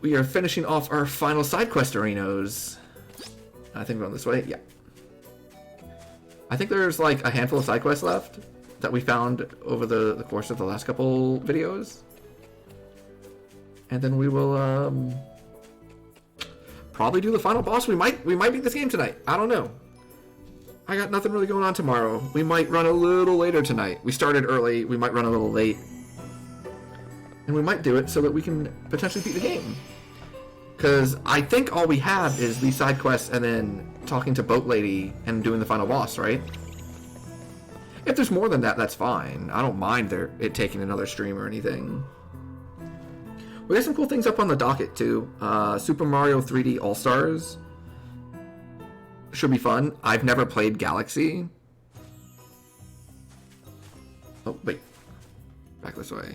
we are finishing off our final side quest arenas. I think we're going this way. Yeah. I think there's like a handful of side quests left that we found over the course of the last couple videos. And then we will probably do the final boss. We might beat this game tonight. I don't know. I got nothing really going on tomorrow. We might run a little later tonight. We started early. We might run a little late. And we might do it so that we can potentially beat the game. Because I think all we have is these side quests and then talking to Boat Lady and doing the final boss, right? If there's more than that, that's fine. I don't mind it taking another stream or anything. We got some cool things up on the docket, too. Super Mario 3D All-Stars. Should be fun. I've never played Galaxy. Oh, wait. Back this way.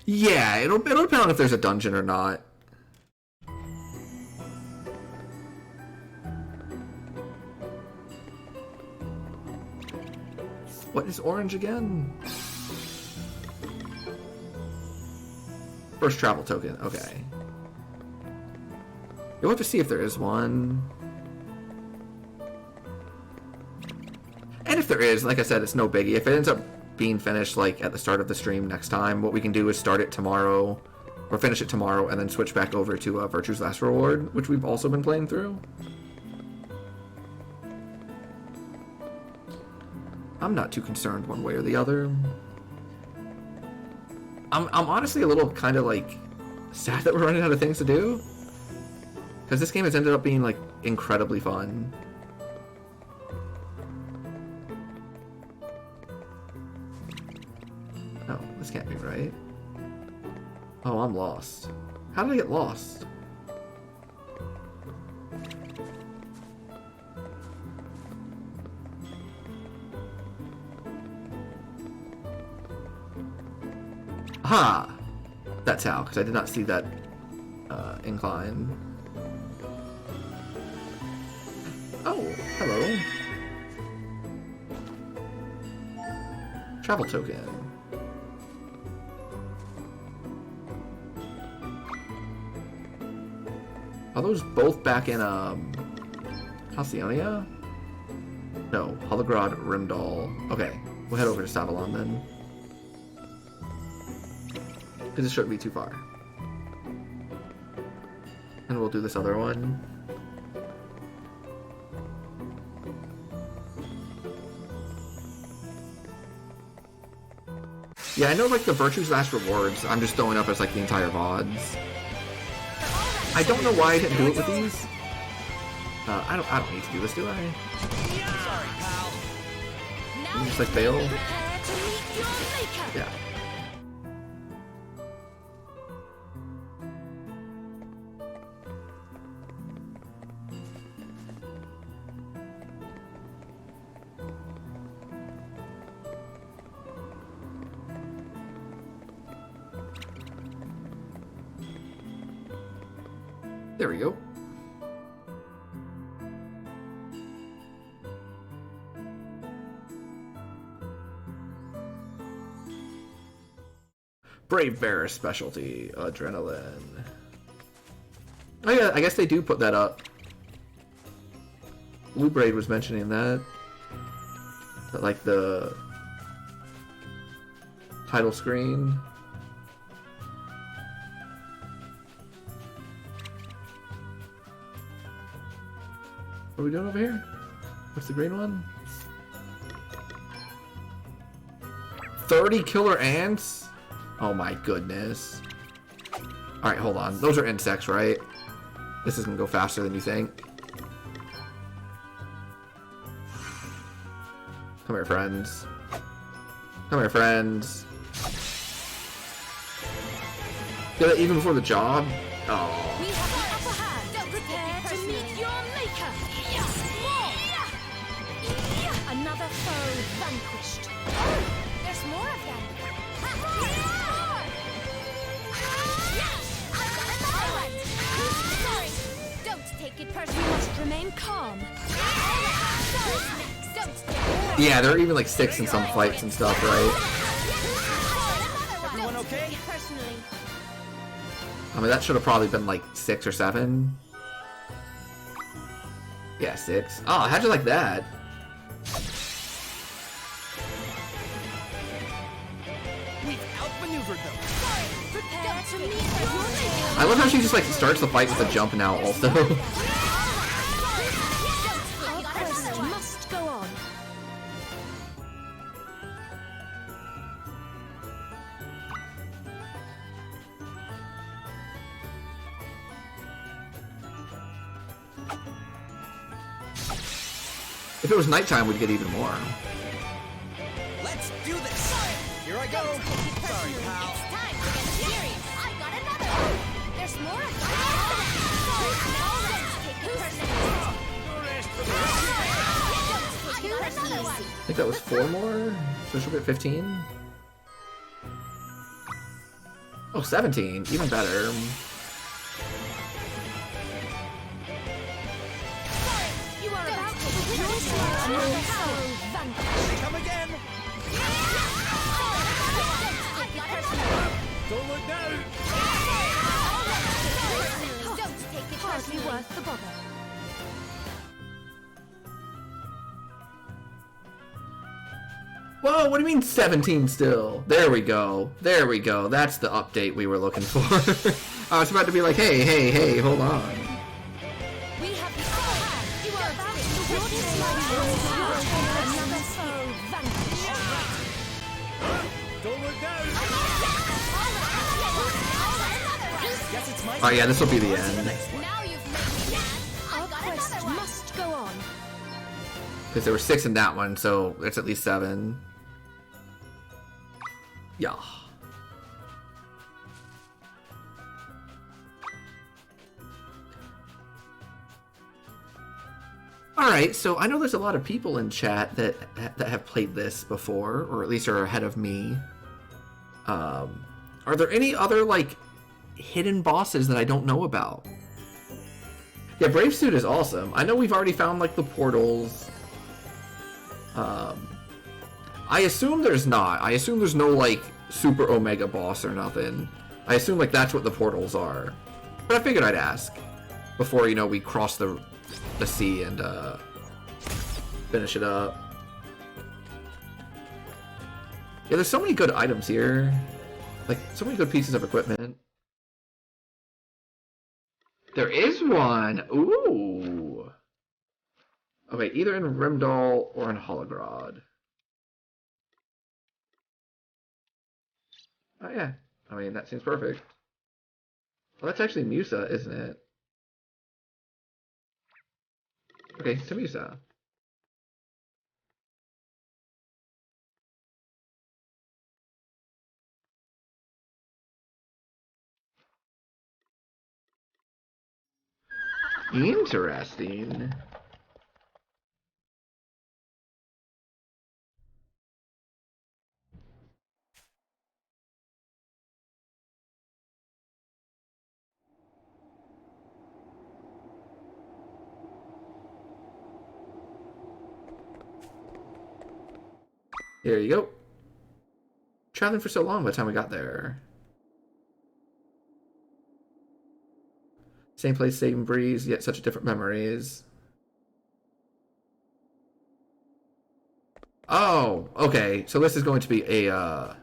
Yeah, it'll depend on if there's a dungeon or not. What is orange again? First travel token, okay. You'll have to see if there is one. And if there is, like I said, it's no biggie. If it ends up being finished like at the start of the stream next time, what we can do is start it tomorrow, or finish it tomorrow, and then switch back over to Virtue's Last Reward, which we've also been playing through. I'm not too concerned one way or the other. I'm honestly a little kind of like sad that we're running out of things to do, because this game has ended up being like incredibly fun. Oh, this can't be right. Oh, I'm lost. How did I get lost? Aha! That's how, because I did not see that incline. Oh, hello. Travel token. Are those both back in Halcyonia? No, Hologrod Rimdal. Okay, we'll head over to Savalon then. Because it shouldn't be too far. And we'll do this other one. Yeah, I know like the Virtue's Last Rewards, I'm just throwing up as like the entire VODs. I don't know why I didn't do it with these. I don't need to do this, do I? Sorry, pal. Can you just like fail? Yeah. There we go. Brave Bear specialty, adrenaline. Oh yeah, I guess they do put that up. Blue Braid was mentioning that. That like the title screen. What are we doing over here? What's the green one? 30 killer ants? Oh my goodness. Alright, hold on. Those are insects, right? This is gonna go faster than you think. Come here, friends. Come here, friends. Did it even before the job? Oh. We have the upper hand. Don't prepare to meet your maker. Another foe vanquished. Oh, there's more of them. Sorry. Don't take it personally. You must remain calm. Yeah, there are even like 6 in some fights and stuff, right? Everyone okay? I mean, that should have probably been like 6 or 7. Yeah, 6. Oh, how'd you like that? We've outmaneuvered them. Prepare to meet I love how she just like starts the fight with a jump now also. Our quest must go on. If it was nighttime, we'd get even more. Let's do this. Here I go. Sorry, pal. It's time to get serious. I got another one. There's more of them. I got another one. I think that was 4 more, so she'll get 15. Oh, 17, even better. You are about to witness another foe vanquish. They come again. I got another. Don't look down. Don't take it hardly worth the bother. Whoa, what do you mean 17 still? There we go. There we go. That's the update we were looking for. I was about to be like, hey, hold on. We have the upper hand. You are about to witness another foe vanquish. Don't look down. Guess it's my Oh yeah, this will be the end. Now you've made me mad. Our quest must go on. Because there were 6 in that one, so it's at least 7. Yeah. Alright, so I know there's a lot of people in chat that have played this before, or at least are ahead of me. Are there any other, like, hidden bosses that I don't know about? Yeah, Brave Suit is awesome. I know we've already found, like, the portals. I assume there's not. I assume there's no, like, super Omega boss or nothing. I assume, like, that's what the portals are. But I figured I'd ask before, you know, we cross the sea and, finish it up. Yeah, there's so many good items here. Like, so many good pieces of equipment. There is one! Ooh! Okay, either in Rimdal or in Hologrod. Oh yeah, I mean, that seems perfect. Well, that's actually Musa, isn't it? Okay, to Musa. Interesting. Here you go. Traveling for so long by the time we got there. Same place, same breeze, yet such different memories. Oh, okay. So this is going to be a,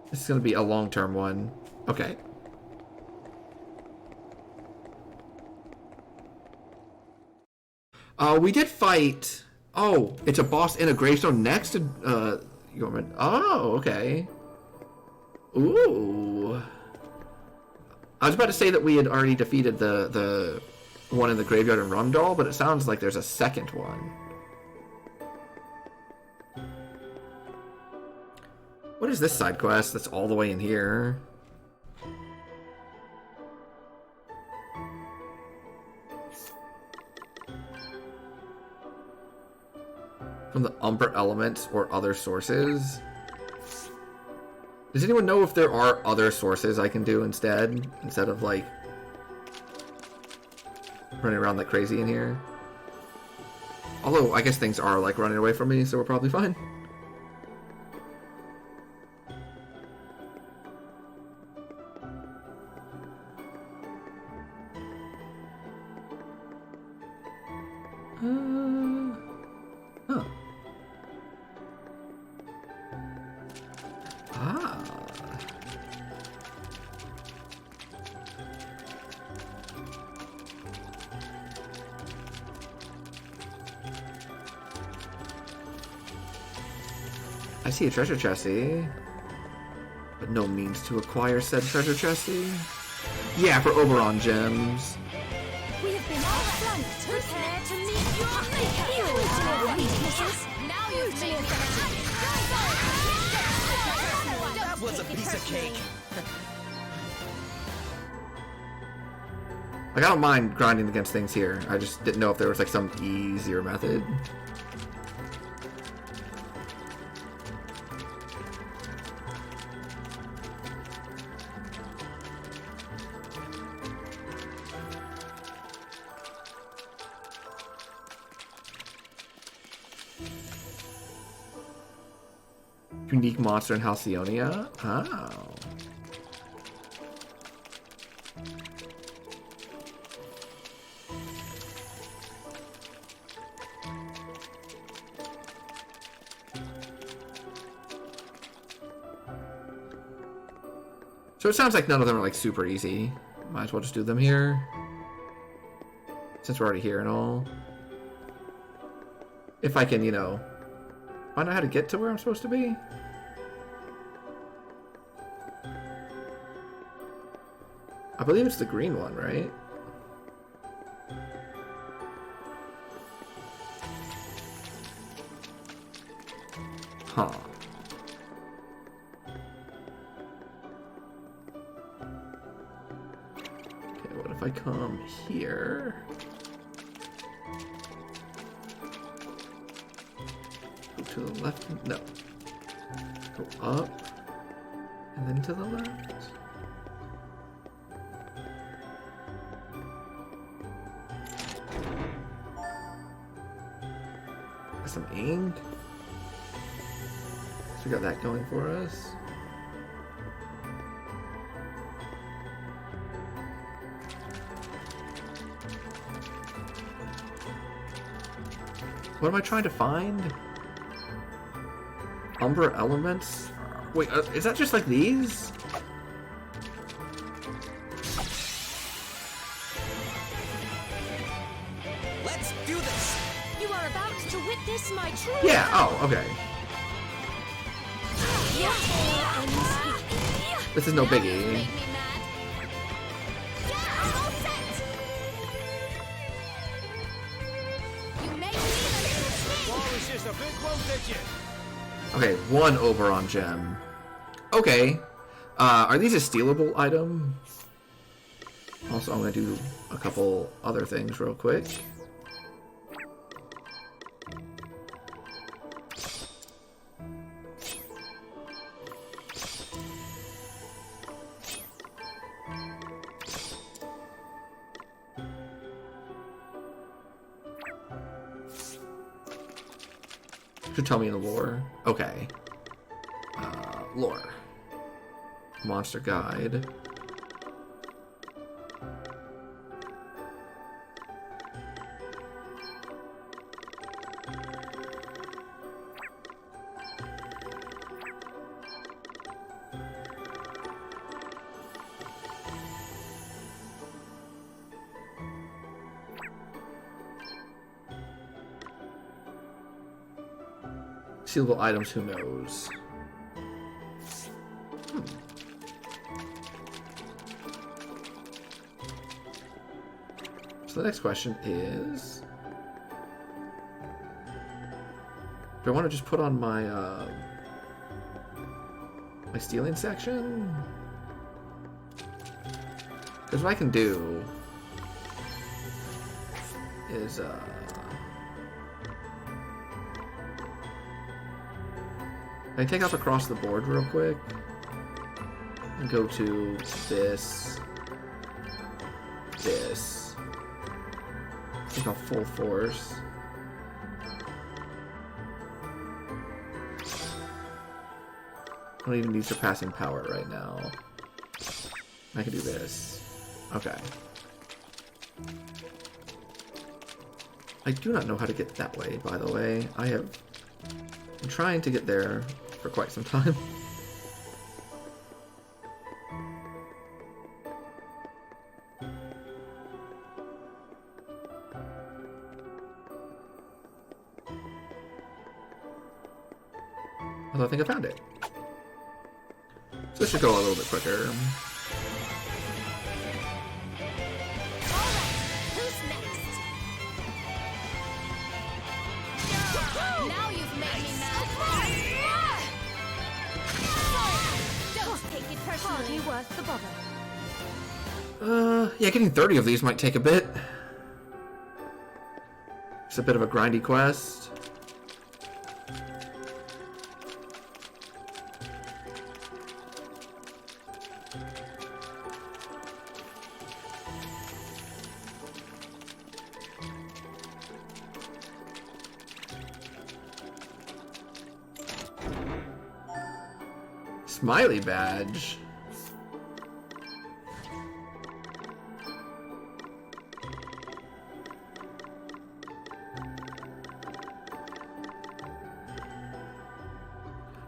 this is going to be a long-term one. Okay. We did fight... Oh, it's a boss in a gravestone next to, Yorman. Oh, okay. Ooh. I was about to say that we had already defeated the one in the graveyard in Rumdal, but it sounds like there's a second one. What is this side quest that's all the way in here? From the Umbra elements or other sources? Does anyone know if there are other sources I can do instead of like running around like crazy in here? Although I guess things are like running away from me, so we're probably fine. Huh. Ah. I see a treasure chesty, but no means to acquire said treasure chesty. Yeah, for Oberon gems. We have been outflanked. Prepare to meet your maker. Weaknesses. Now you've made That was a piece of cake. Like, I don't mind grinding against things here. I just didn't know if there was like some easier method. Unique monster in Halcyonia? Oh. So it sounds like none of them are like super easy. Might as well just do them here. Since we're already here and all. If I can, you know, find out how to get to where I'm supposed to be. I believe it's the green one, right? Huh. Okay, what if I come here? Go to the left? No. Go up. And then to the left. Some ink. So we got that going for us. What am I trying to find? Umbra elements? Wait, is that just like these? Let's do this. You are about to witness my true. Yeah, oh, okay. This is no biggie. Okay, one Oberon gem. Okay. Are these a stealable item? Also, I'm gonna do a couple other things real quick. Should tell me in the lore. Okay. Lore. Monster guide. Sealable items, who knows? So the next question is... do I want to just put on my, my stealing section? Because what I can do is, I take up across the board real quick and go to this, take off full force. I don't even need surpassing power right now. I can do this. Okay. I do not know how to get that way, by the way. I'm trying to get there for quite some time. Although I think I found it. So this should go a little bit quicker. Alright, who's next? Now you've made me mad. Don't take it personally. Hardly worth the bother. Yeah, getting 30 of these might take a bit. It's a bit of a grindy quest. Smiley badge.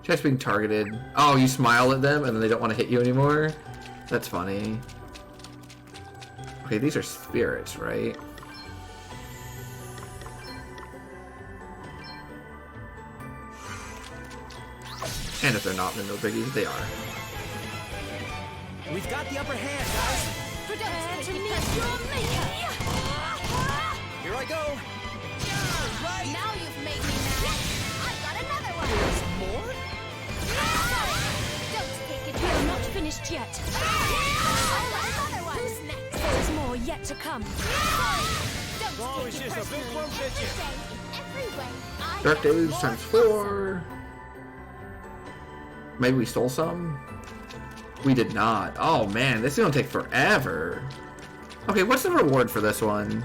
Just being targeted. Oh, you smile at them and then they don't want to hit you anymore? That's funny. Okay, these are spirits, right? And if they're not, then no biggie. They are. We've got the upper hand, guys. Prepare to meet your maker. Here I go. Right. Now you've made me mad. I've got another one. There's more? Don't take it. We are not finished yet. I've got another one. Who's next? There's more yet to come. Don't Oh, take it's it just a big personally. one, bitch. Every way. I Dark have Deluge more times to 4. Maybe we stole some? We did not. Oh man, this is gonna take forever. Okay, what's the reward for this one?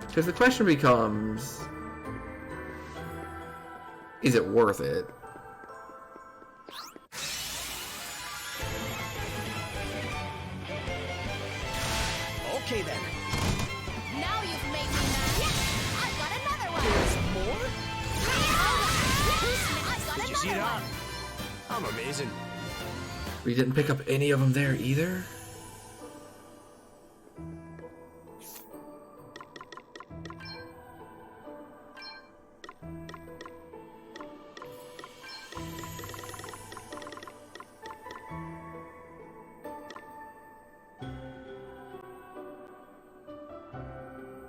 Because the question becomes, is it worth it? Okay then. Now you've made me mad. I've got another one. There's more? I've got Did you see another that? one. I'm amazing. We didn't pick up any of them there either.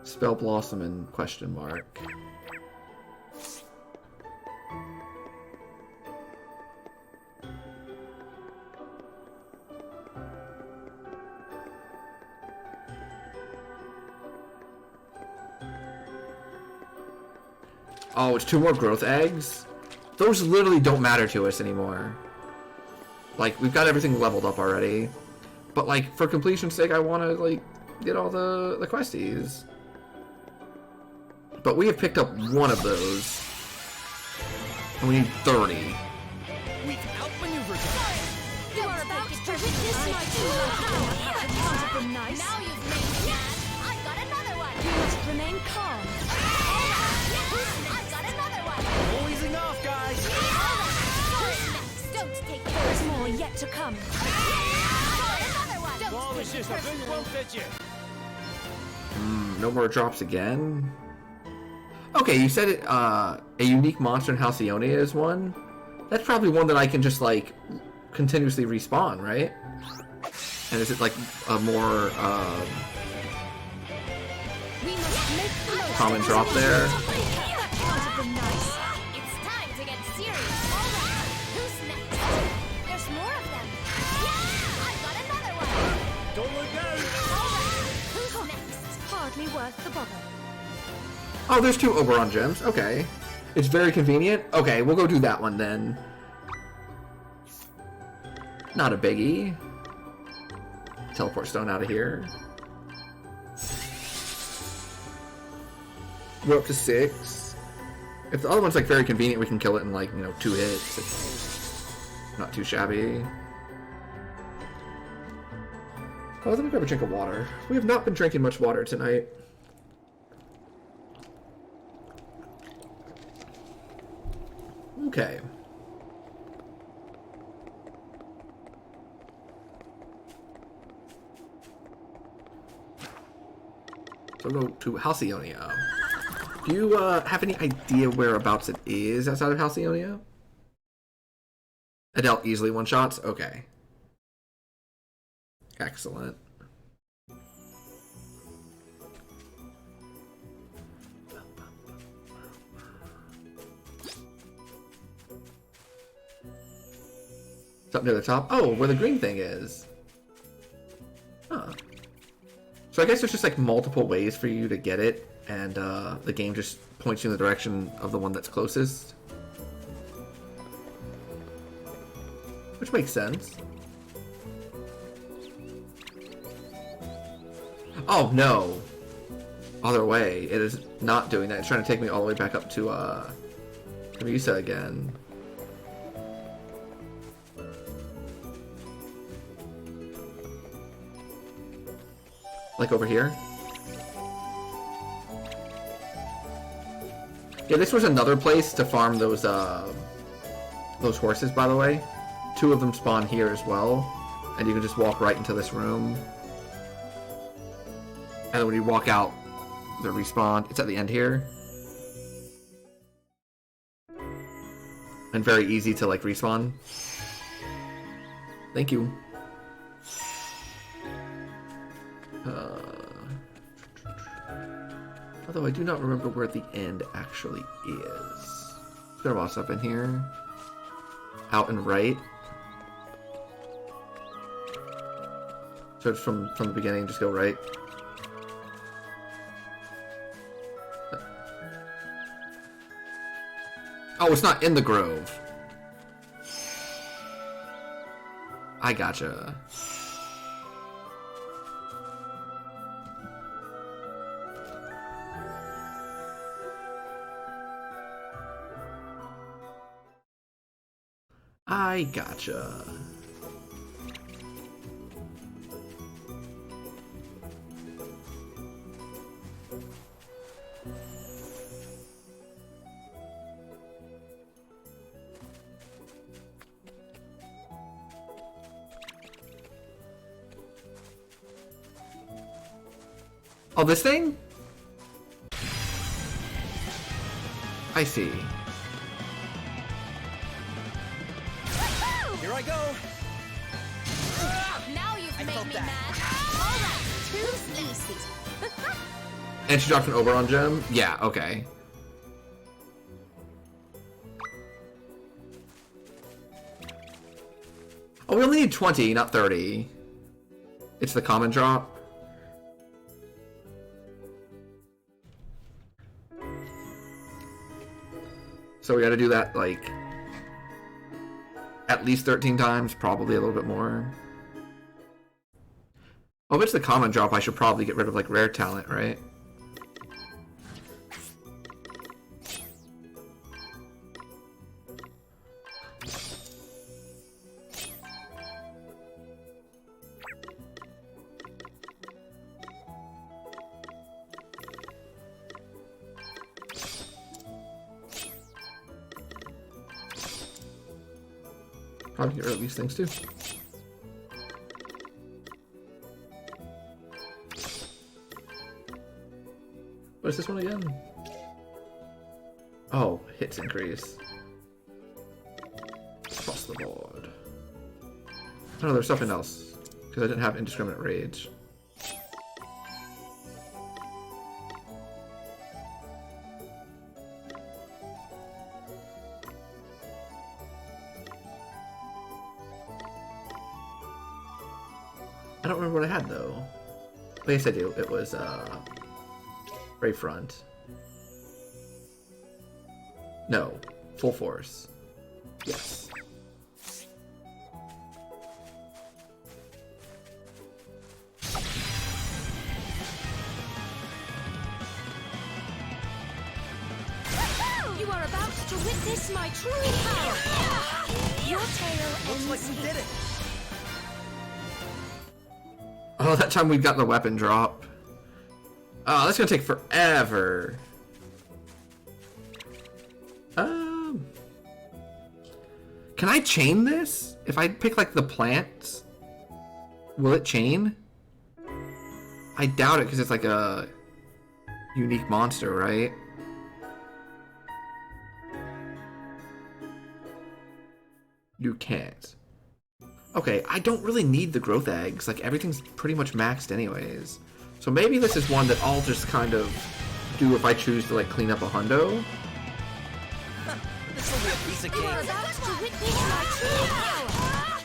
Spell Blossom and question mark. Oh, it's 2 more growth eggs? Those literally don't matter to us anymore. Like, we've got everything leveled up already. But, like, for completion's sake, I want to, like, get all the questies. But we have picked up one of those. And we need 30. We've outmaneuvered them. You are about to witness my true power. Nice. Now you've made me mad. I've got another one. You must remain calm. I've got another one. Always enough, guys. Don't take it. There's more yet to come. I've got another one. Don't Oh, it's take just it a big personally. one, bitch. No more drops again? Okay, you said it, a unique monster in Halcyonia is one? That's probably one that I can just, like, continuously respawn, right? And is it, like, a more, We must make the most common of drop this. there? That part of them nice. It's time to get serious. All right. Who's next? There's more of them. Yeah! I've got another one. Don't look down. All right. Who's next? Hardly worth the bother. Oh, there's 2 Oberon gems. Okay. It's very convenient. Okay, we'll go do that one then. Not a biggie. Teleport stone out of here. We're up to 6. If the other one's like very convenient, we can kill it in like, 2 hits. It's not too shabby. Oh, let me grab a drink of water. We have not been drinking much water tonight. Okay. So we'll go to Halcyonia. Do you have any idea whereabouts it is outside of Halcyonia? Adele easily one-shots? Okay. Excellent. It's up near the top. Oh, where the green thing is. Huh. So I guess there's just like multiple ways for you to get it, and the game just points you in the direction of the one that's closest. Which makes sense. Oh no! Other way. It is not doing that. It's trying to take me all the way back up to Misa again. Like over here? Yeah, this was another place to farm those horses, by the way. 2 of them spawn here as well. And you can just walk right into this room. And then when you walk out, they respawn. It's at the end here. And very easy to, like, respawn. Thank you. Although I do not remember where the end actually is. There was up in here. Out and right. So it's from the beginning, just go right. Oh, it's not in the grove. I gotcha. I gotcha. Oh, this thing? I see. Here I go. Now you've I made felt me that. mad. All right, too easy. And she dropped an Oberon gem? Yeah, okay. Oh, we only need 20, not 30. It's the common drop. So we gotta do that, like, at least 13 times, probably a little bit more. Oh, if it's the common drop, I should probably get rid of, like, rare talent, right? Probably get rid of these things too. What is this one again? Oh, hits increase. Across the board. Oh, there's something else. Because I didn't have indiscriminate rage. I don't remember what I had though. But yes, I do. It was Brave Front. No, Full Force. Yes. You are about to witness my true power. Your tail Looks ends like we here. did it. Oh, that time we got the weapon drop. Oh, that's gonna take forever. Can I chain this? If I pick like the plants, will it chain? I doubt it because it's like a unique monster, right? You can't. Okay, I don't really need the growth eggs. Like, everything's pretty much maxed anyways. So maybe this is one that I'll just kind of do if I choose to, like, clean up a hundo. This will be a piece of You are cake. about to witness my true power.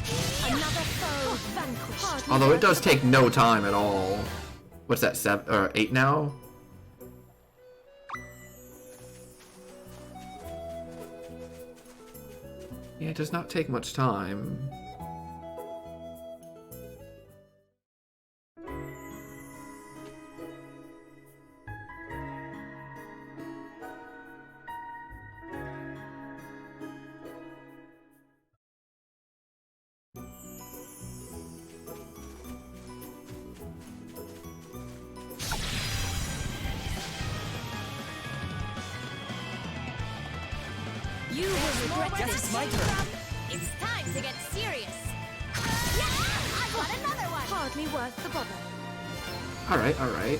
Another foe vanquished. Although it does take no time at all. What's that, 7 or 8 now? Yeah, it does not take much time. You will regret Guess this. it's my turn. It's time to get serious. Yeah, I got another one. Hardly worth the bother. Alright, alright.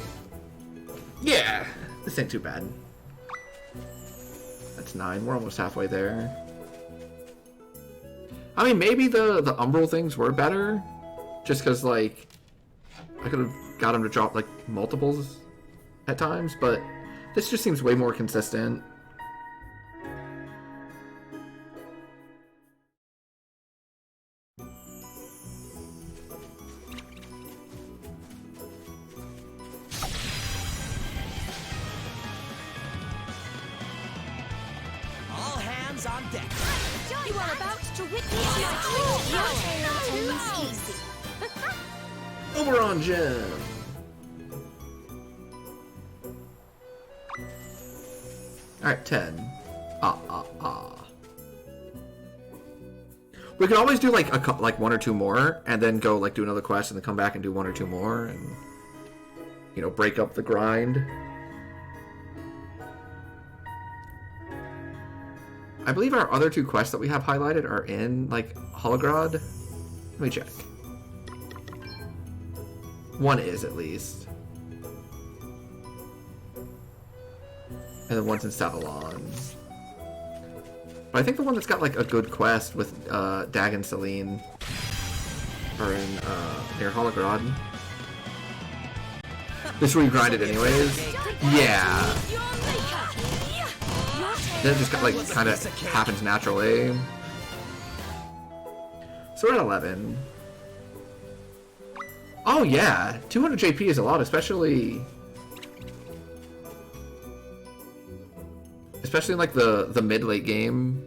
Yeah! This ain't too bad. That's 9. We're almost halfway there. I mean, maybe the Umbral things were better. Just because, like, I could have got him to drop, like, multiples at times. But this just seems way more consistent. All hands on deck. You are about to witness my true power. Your tale ends easy. Oberon Gem! Alright, 10. We could always do like like 1 or 2 more, and then go like do another quest, and then come back and do 1 or 2 more, and you know, break up the grind. I believe our other 2 quests that we have highlighted are in like Hologrod. Let me check. One is at least, and then one's in Savalon. But I think the one that's got like a good quest with Dag and Celine are in near Hologrod. This where you grind it anyways. Yeah. Then it just got like kind of happens naturally. So we're at 11. Oh yeah, 200 JP is a lot, especially in like the mid-late game.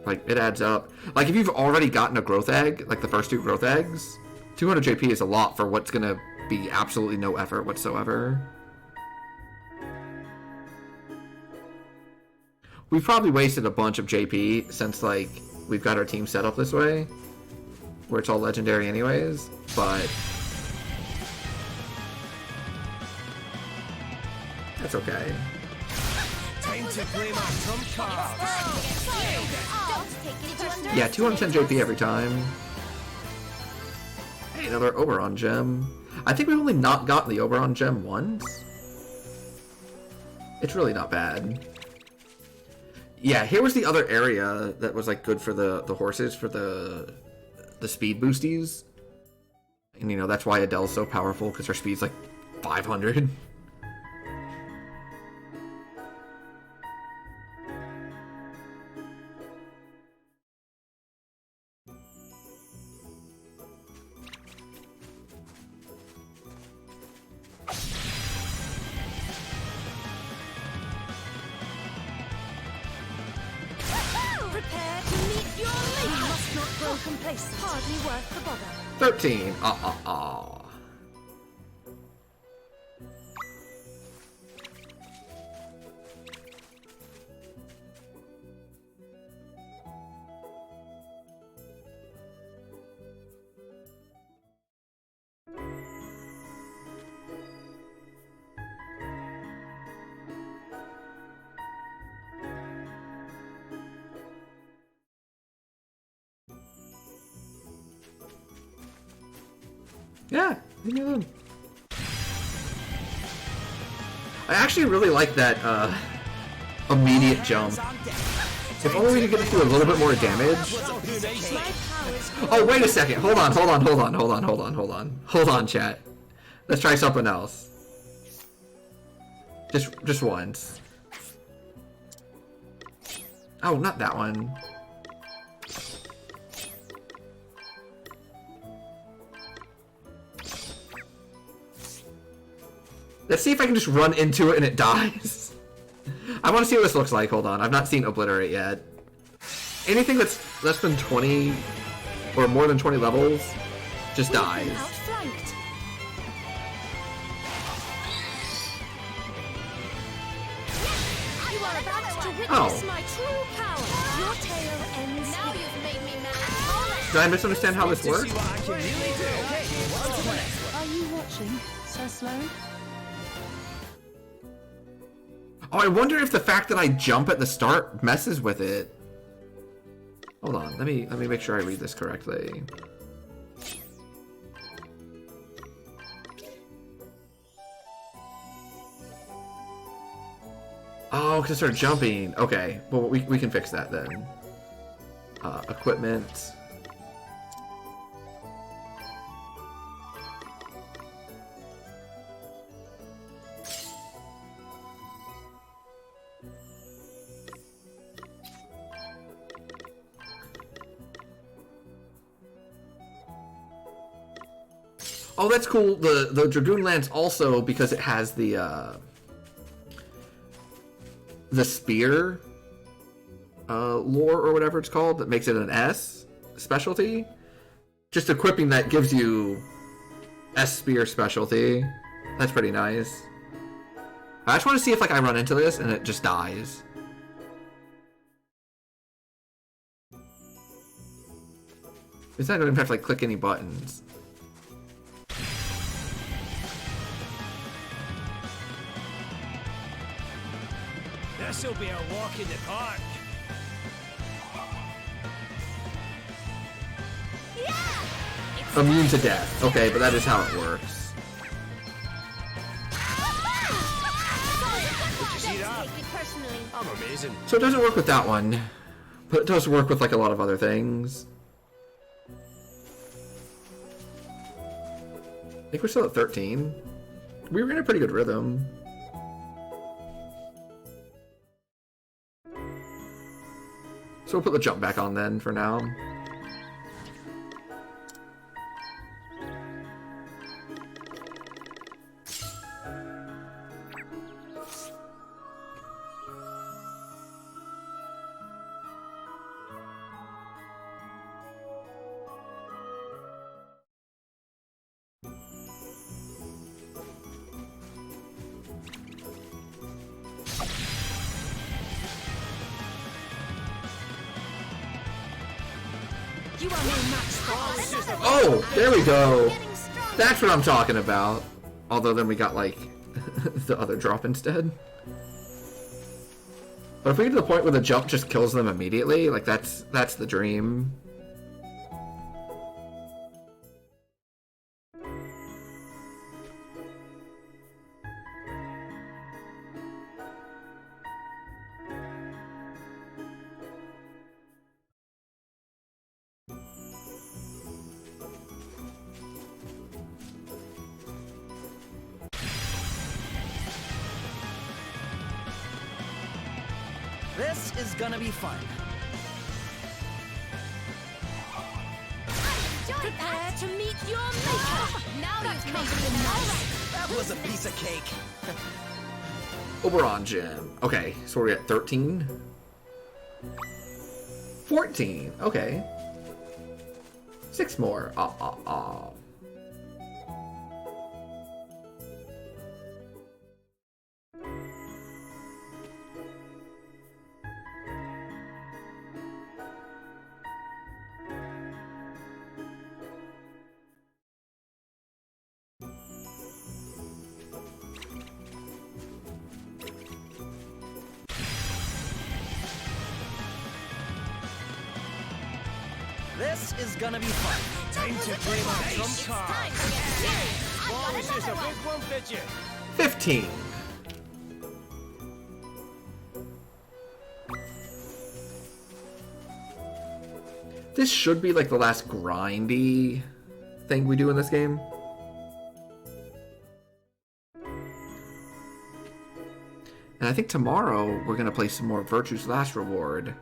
Like, it adds up. Like, if you've already gotten a growth egg, like the first 2 growth eggs, 200 JP is a lot for what's gonna be absolutely no effort whatsoever. We've probably wasted a bunch of JP since, like, we've got our team set up this way, where it's all legendary anyways, but that's okay. Time to play my trump cards. Yeah, 210 JP every time. Hey, another Oberon gem. I think we've only not gotten the Oberon gem once. It's really not bad. Yeah, here was the other area that was like good for the horses, for the speed boosties. And you know, that's why Adele's so powerful, because her speed's like 500. Prepare to meet your maker. You must not grow complacent. Hardly worth the bother. 13. Yeah, leave me alone. I actually really like that immediate jump. If only we could get it to do a little bit more damage. Oh, wait a second. Hold on, chat. Let's try something else. Just once. Oh, not that one. Let's see if I can just run into it and it dies. I want to see what this looks like. Hold on. I've not seen Obliterate yet. Anything that's less than 20 or more than 20 levels just dies. Outflanked. You are about to witness my true power. Your tale ends now. You've made me mad. Do I misunderstand how this works? Are you watching, Sir Sloan? Oh, I wonder if the fact that I jump at the start messes with it. Hold on, let me make sure I read this correctly. Oh, because I start jumping. Okay, well we can fix that then. Equipment. Oh, that's cool. The Dragoon Lance also, because it has the spear lore or whatever it's called, that makes it an S specialty. Just equipping that gives you S spear specialty. That's pretty nice. I just want to see if like I run into this and it just dies. It's not going to have to like click any buttons. This'll be a walk in the park. Immune to death. Okay, but that is how it works. See that? I'm amazing. So it doesn't work with that one, but it does work with like a lot of other things. I think we're still at 13. We were in a pretty good rhythm. So we'll put the jump back on then for now. You are no match for us. Oh, there we go. That's what I'm talking about. Although then we got like the other drop instead. But if we get to the point where the jump just kills them immediately, like that's the dream. This is gonna be fun. Prepare to meet your maker. Now you've made me nice. That was a piece of cake. Oberon Gem. Okay, so we're at 13. 14. Okay. 6 more. This is gonna be fun. Time to play my trump It's card. time to get serious. I've got another one. 15. This should be like the last grindy thing we do in this game. And I think tomorrow we're gonna play some more Virtue's Last Reward.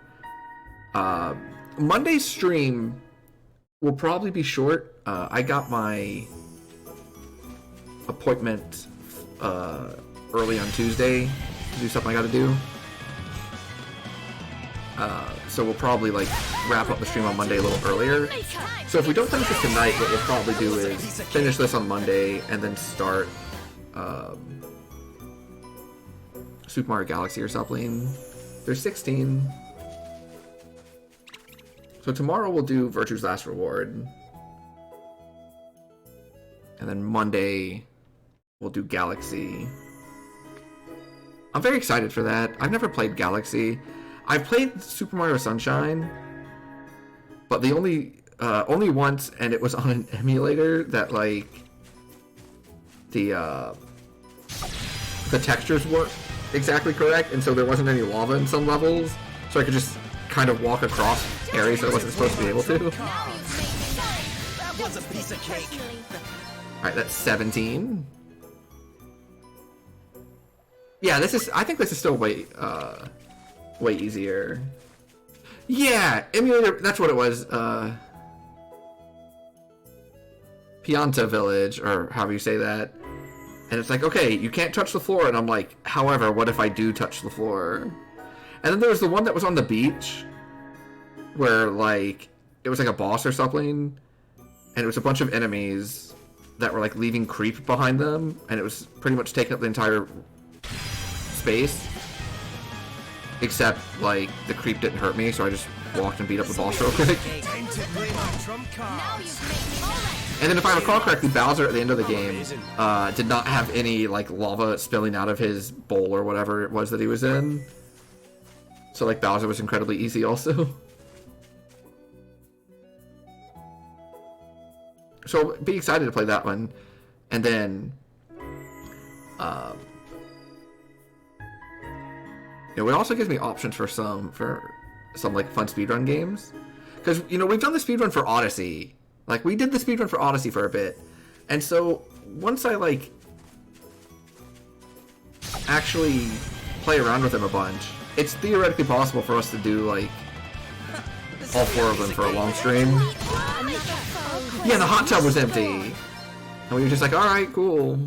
Monday's stream will probably be short. I got my appointment early on Tuesday to do something I gotta do. So we'll probably like wrap up the stream on Monday a little earlier. So if we don't finish this tonight, what we'll probably do is finish this on Monday and then start Super Mario Galaxy or something. There's 16. So tomorrow we'll do Virtue's Last Reward. And then Monday we'll do Galaxy. I'm very excited for that. I've never played Galaxy. I've played Super Mario Sunshine, but the only once, and it was on an emulator that like the textures weren't exactly correct, and so there wasn't any lava in some levels, so I could just kind of walk across areas I wasn't supposed to be able to. Now you've made me sorry. That was a piece of cake. Personally. Alright, that's 17. Yeah, I think this is still way easier. Yeah, emulator, that's what it was. Pianta Village, or however you say that. And it's like, okay, you can't touch the floor, and I'm like, however, what if I do touch the floor? And then there was the one that was on the beach, where, like, it was like a boss or something, and it was a bunch of enemies that were, like, leaving creep behind them, and it was pretty much taking up the entire space. Except, like, the creep didn't hurt me, so I just walked and beat up the boss real quick. Time to play my trump Now cards. you've made me alright. And then if I recall correctly, Bowser at the end of the game did not have any, like, lava spilling out of his bowl or whatever it was that he was in. So, like, Bowser was incredibly easy also. So, be excited to play that one. And then, it also gives me options for some like, fun speedrun games. Because, we've done the speedrun for Odyssey. Like, we did the speedrun for Odyssey for a bit. And so, once I, like, actually play around with them a bunch, it's theoretically possible for us to do, like, all 4 of them for a long stream. Yeah, the hot tub was empty. And we were just like, alright, cool.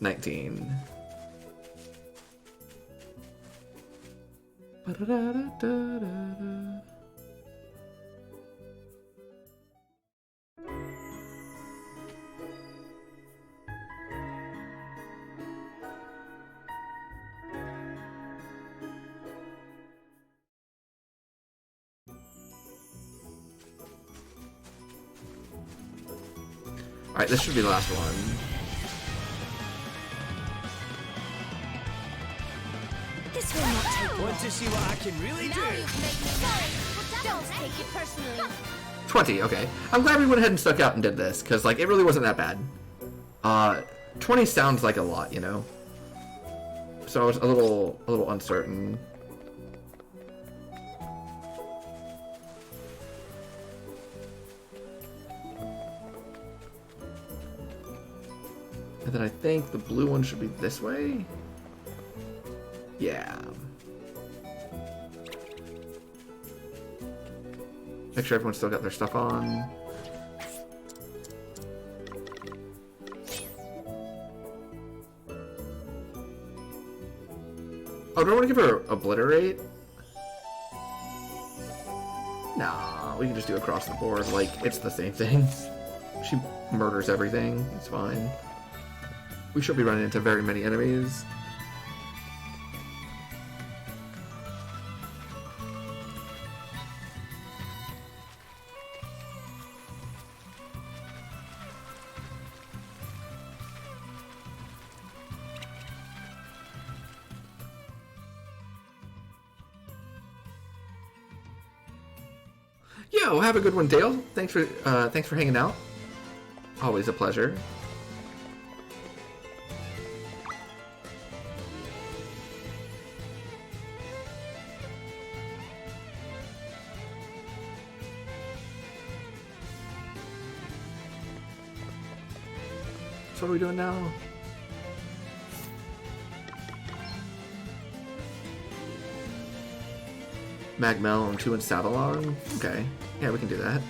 19. Ba-da-da-da-da-da. Alright, this should be the last one. This will not take long. Want to see what I can really Now do? you've made me sorry. Don't take it personally. 20, okay. I'm glad we went ahead and stuck out and did this, because, like, it really wasn't that bad. 20 sounds like a lot, So I was a little uncertain. And then I think the blue one should be this way? Yeah. Make sure everyone's still got their stuff on. Oh, do I want to give her Obliterate? Nah, we can just do across the board. Like, it's the same thing. She murders everything. It's fine. We should be running into very many enemies. Yo, have a good one, Dale. Thanks for hanging out. Always a pleasure. So what are we doing now? Magmel and 2 in Savalon? Okay. Yeah, we can do that.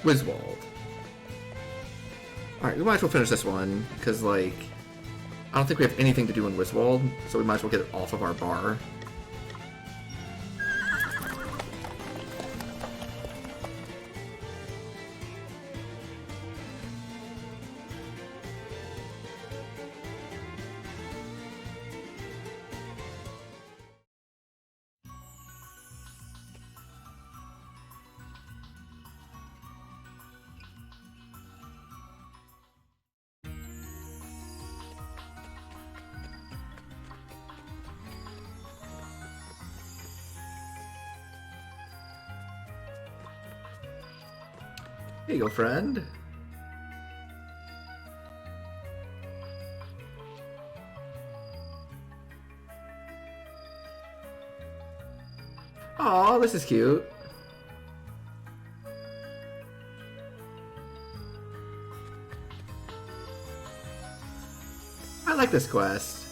Wiswald. Alright, we might as well finish this one, because, like, I don't think we have anything to do in Wiswald, so we might as well get it off of our bar. Here you go, friend. Aw, this is cute. I like this quest.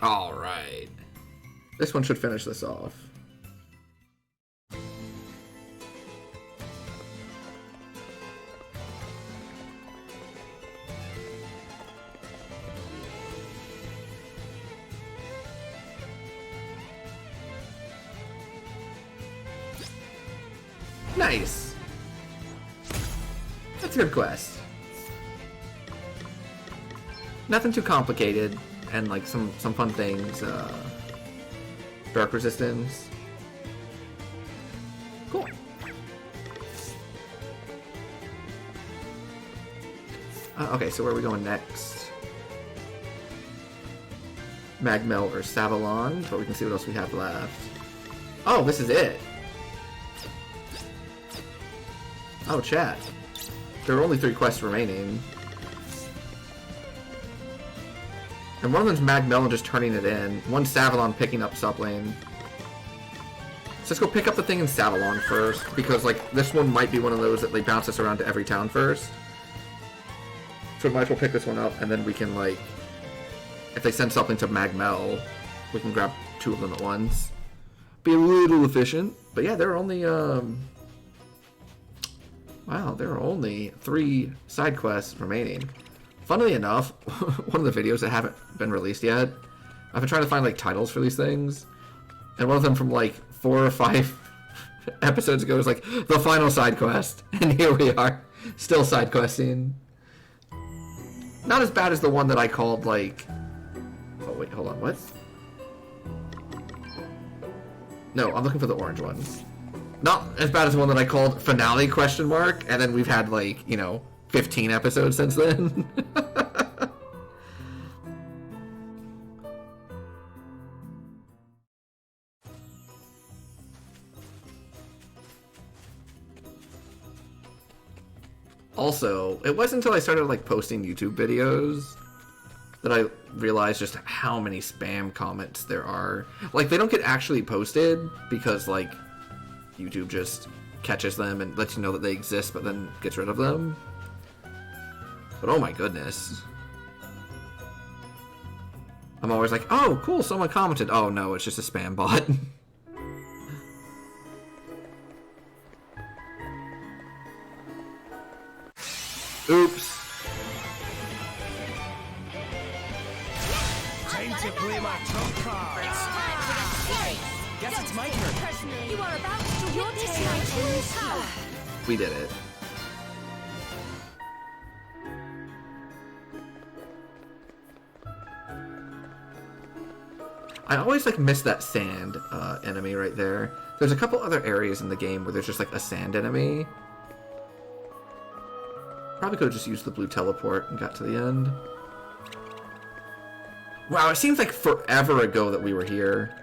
All right. This one should finish this off. Nice. That's a good quest. Nothing too complicated, and like some fun things. Dark resistance. Cool. Okay, so where are we going next? Magmel or Savalon, but we can see what else we have left. Oh, this is it. Oh, chat. There are only 3 quests remaining. And one of them's Magmelon just turning it in. One Savalon picking up Suplane. So let's go pick up the thing in Savalon first, because like this one might be one of those that they bounce us around to every town first. So we might as well pick this one up, and then we can like, if they send something to Magmel, we can grab 2 of them at once. Be a little efficient, but yeah, there are only Wow, there are only 3 side quests remaining. Funnily enough, one of the videos that haven't been released yet, I've been trying to find like titles for these things, and one of them from like 4 or 5 episodes ago was like the final side quest, and here we are, still side questing. Not as bad as the one that I called like. Oh wait, hold on, what? No, I'm looking for the orange one. Not as bad as the one that I called finale question mark, and then we've had like, you know, 15 episodes since then. Also, it wasn't until I started like posting YouTube videos that I realized just how many spam comments there are. Like, they don't get actually posted because like YouTube just catches them and lets you know that they exist, but then gets rid of them. But oh my goodness. I'm always like, oh cool, someone commented. Oh no, it's just a spam bot. Oops. Time to play my trump card. It's time to get serious. Guess it's my turn. Personally, you are about to witness my true power. We did it. I always like miss that sand enemy right there. There's a couple other areas in the game where there's just like a sand enemy. Probably could have just used the blue teleport and got to the end. Wow, it seems like forever ago that we were here.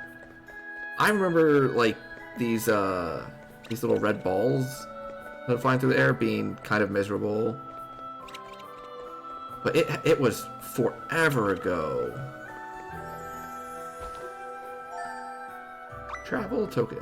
I remember like these little red balls that are flying through the air being kind of miserable. But it was forever ago. Travel token.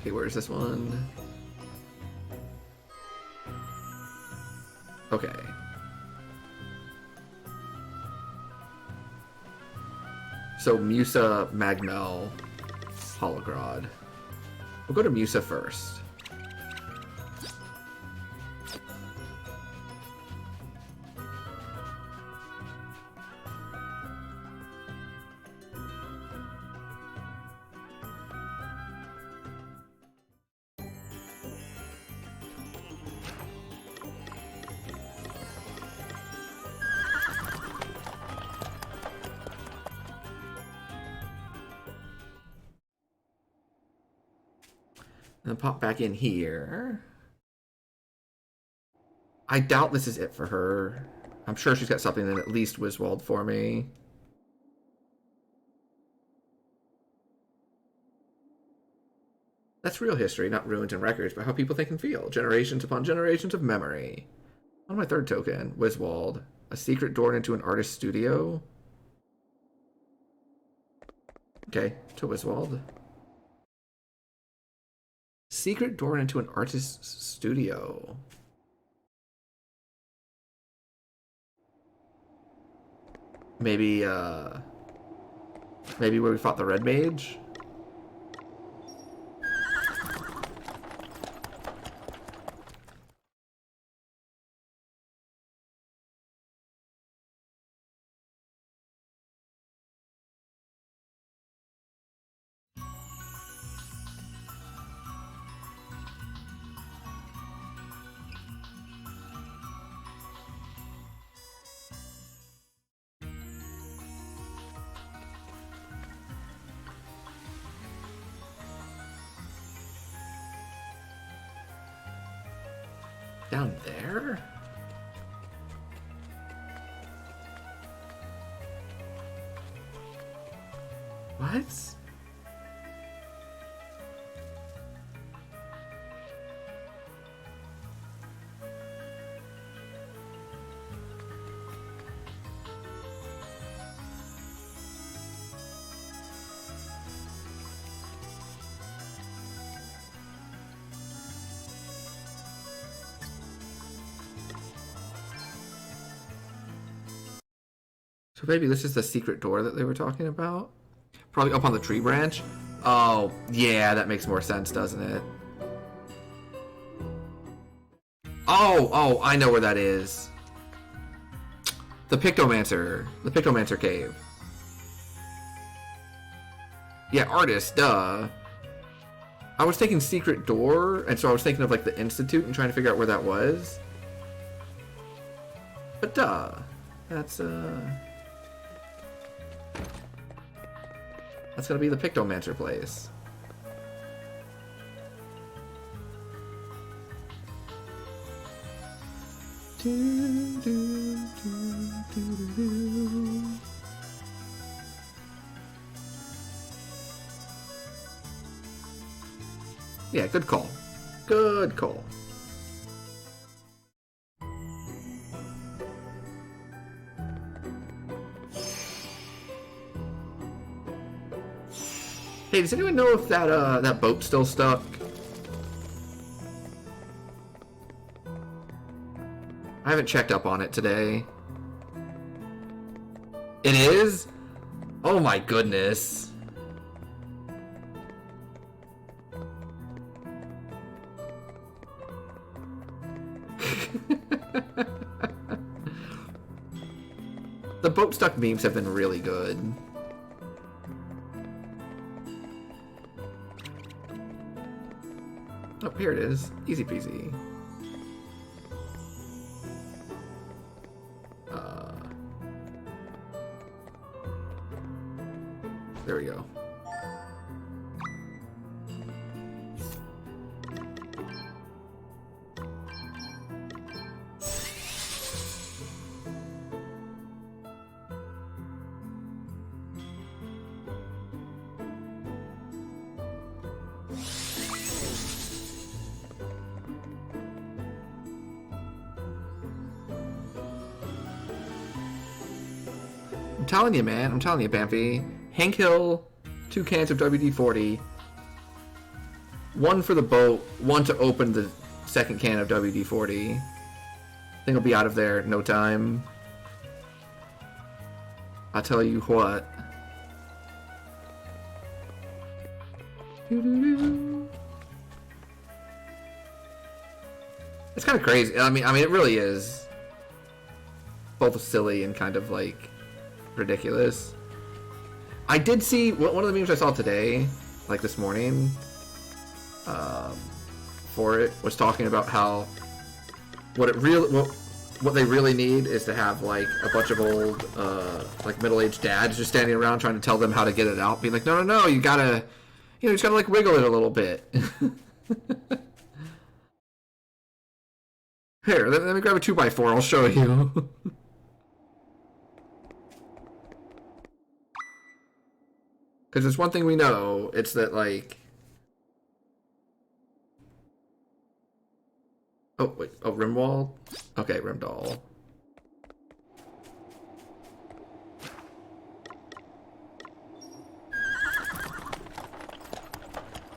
Okay, where's this one? Okay. So Musa, Magmel, Hologrod. We'll go to Musa first. And pop back in here. I doubt this is it for her. I'm sure she's got something in at least Wiswald for me. That's real history, not ruins and records, but how people think and feel. Generations upon generations of memory. On my third token, Wiswald. A secret door into an artist's studio. Okay, to Wiswald. Secret door into an artist's studio. Maybe where we fought the Red Mage? Down there? What? So maybe this is the secret door that they were talking about? Probably up on the tree branch? Oh, yeah, that makes more sense, doesn't it? Oh, I know where that is. The Pictomancer. The Pictomancer cave. Yeah, artist, duh. I was thinking secret door, and so I was thinking of like the Institute and trying to figure out where that was. But duh. That's gonna be the Pictomancer place. Yeah, good call. Good call. Hey, does anyone know if that boat's still stuck? I haven't checked up on it today. It is? Oh my goodness. The boat stuck memes have been really good. Oh, here it is. Easy peasy. There we go. I'm telling you, man. I'm telling you, Bamfy. Hank Hill, 2 cans of WD-40. 1 for the boat, 1 to open the second can of WD-40. I think I'll be out of there in no time. I'll tell you what. It's kind of crazy. I mean, it really is both silly and kind of like ridiculous. I did see one of the memes I saw today, like this morning, for it was talking about how what they really need is to have like a bunch of old like middle-aged dads just standing around trying to tell them how to get it out, being like, no, you gotta, you just gotta like wiggle it a little bit. Here, let me grab a 2x4. I'll show you. Because there's one thing we know, it's that, like... Oh, wait. Oh, Rimwall? Okay, Rimdoll.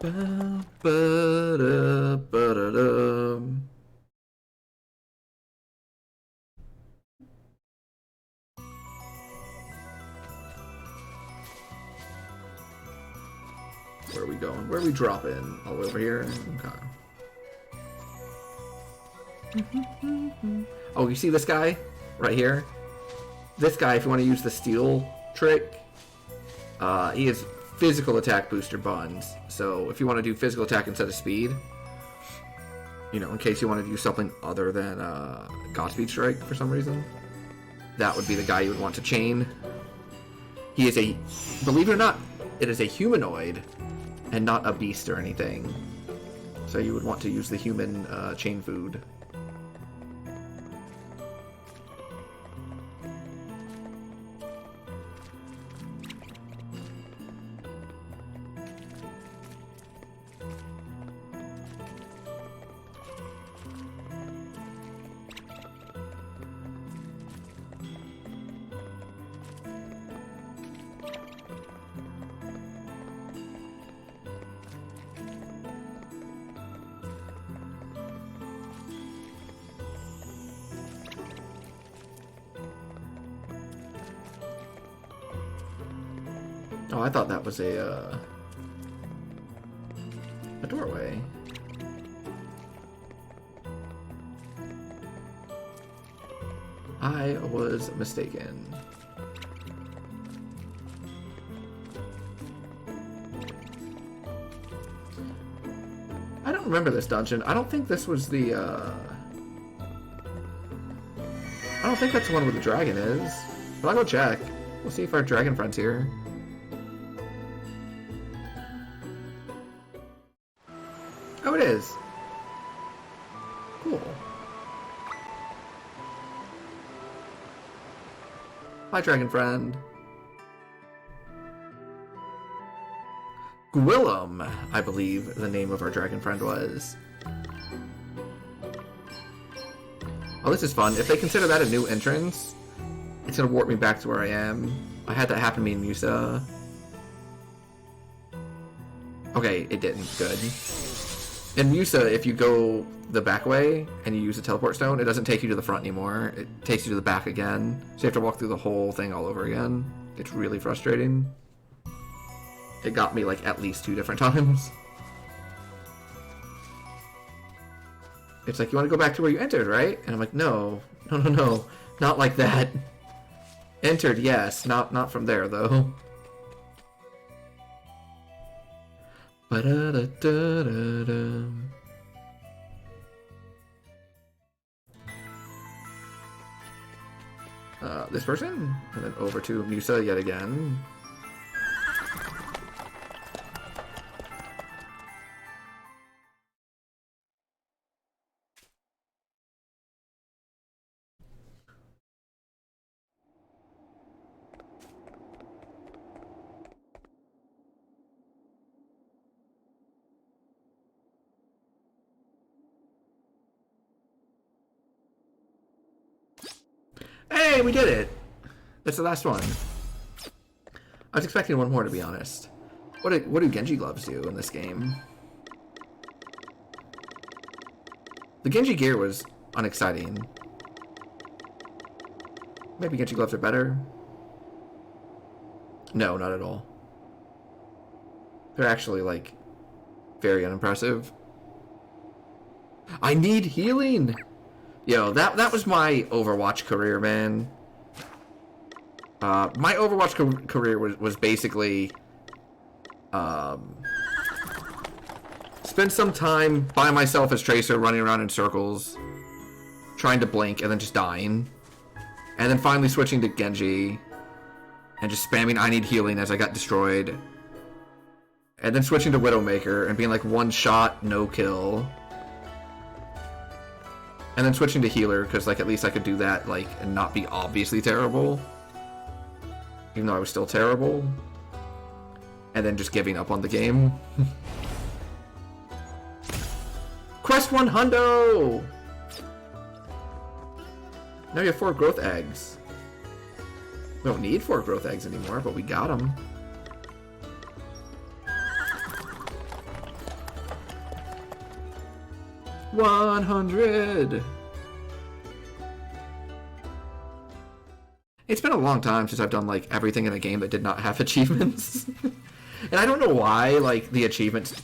Ba-ba-da-ba-da-dum. Where are we going? Where are we dropping? Oh, over here? Okay. Oh, you see this guy? Right here? This guy, if you want to use the steal trick, he has physical attack booster buns. So if you want to do physical attack instead of speed, you know, in case you want to do something other than Godspeed Strike for some reason, that would be the guy you would want to chain. He is a, believe it or not, it is a humanoid and not a beast or anything. So you would want to use the human chain food. Oh, I thought that was a doorway. I was mistaken. I don't remember this dungeon. I don't think this was the, I don't think that's the one where the dragon is. But I'll go check. We'll see if our dragon friend's here. Oh, it is. Cool. Hi, dragon friend. Gwillem, I believe the name of our dragon friend was. Oh, this is fun. If they consider that a new entrance, it's gonna warp me back to where I am. I had that happen to me in Musa. Okay, it didn't. Good. In Musa, if you go the back way and you use a teleport stone, it doesn't take you to the front anymore. It takes you to the back again. So you have to walk through the whole thing all over again. It's really frustrating. It got me like at least 2 different times. It's like, you want to go back to where you entered, right? And I'm like, no, not like that. Entered, yes, not from there though. Ba-da-da-da-da-da. This person, and then over to Musa yet again. Hey, we did it! That's the last one. I was expecting one more, to be honest. What do Genji gloves do in this game? The Genji gear was unexciting. Maybe Genji gloves are better? No, not at all. They're actually, like, very unimpressive. I need healing! Yo, that was my Overwatch career, man. My Overwatch career was basically spend some time by myself as Tracer, running around in circles, trying to blink, and then just dying. And then finally switching to Genji, and just spamming I need healing as I got destroyed. And then switching to Widowmaker, and being like, one shot, no kill. And then switching to healer, because like at least I could do that, like, and not be obviously terrible. Even though I was still terrible. And then just giving up on the game. Quest 1 hundo! Now you have 4 growth eggs. We don't need 4 growth eggs anymore, but we got them. $100! It's been a long time since I've done, like, everything in a game that did not have achievements. And I don't know why, like, the achievements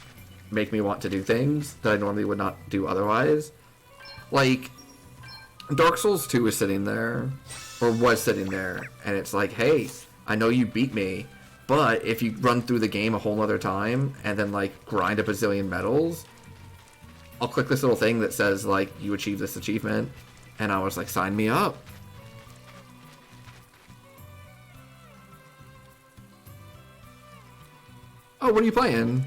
make me want to do things that I normally would not do otherwise. Like, Dark Souls 2 is sitting there, or was sitting there, and it's like, hey, I know you beat me, but if you run through the game a whole other time, and then, like, grind a bazillion medals, I'll click this little thing that says, like, you achieved this achievement, and I was like, sign me up. Oh, what are you playing?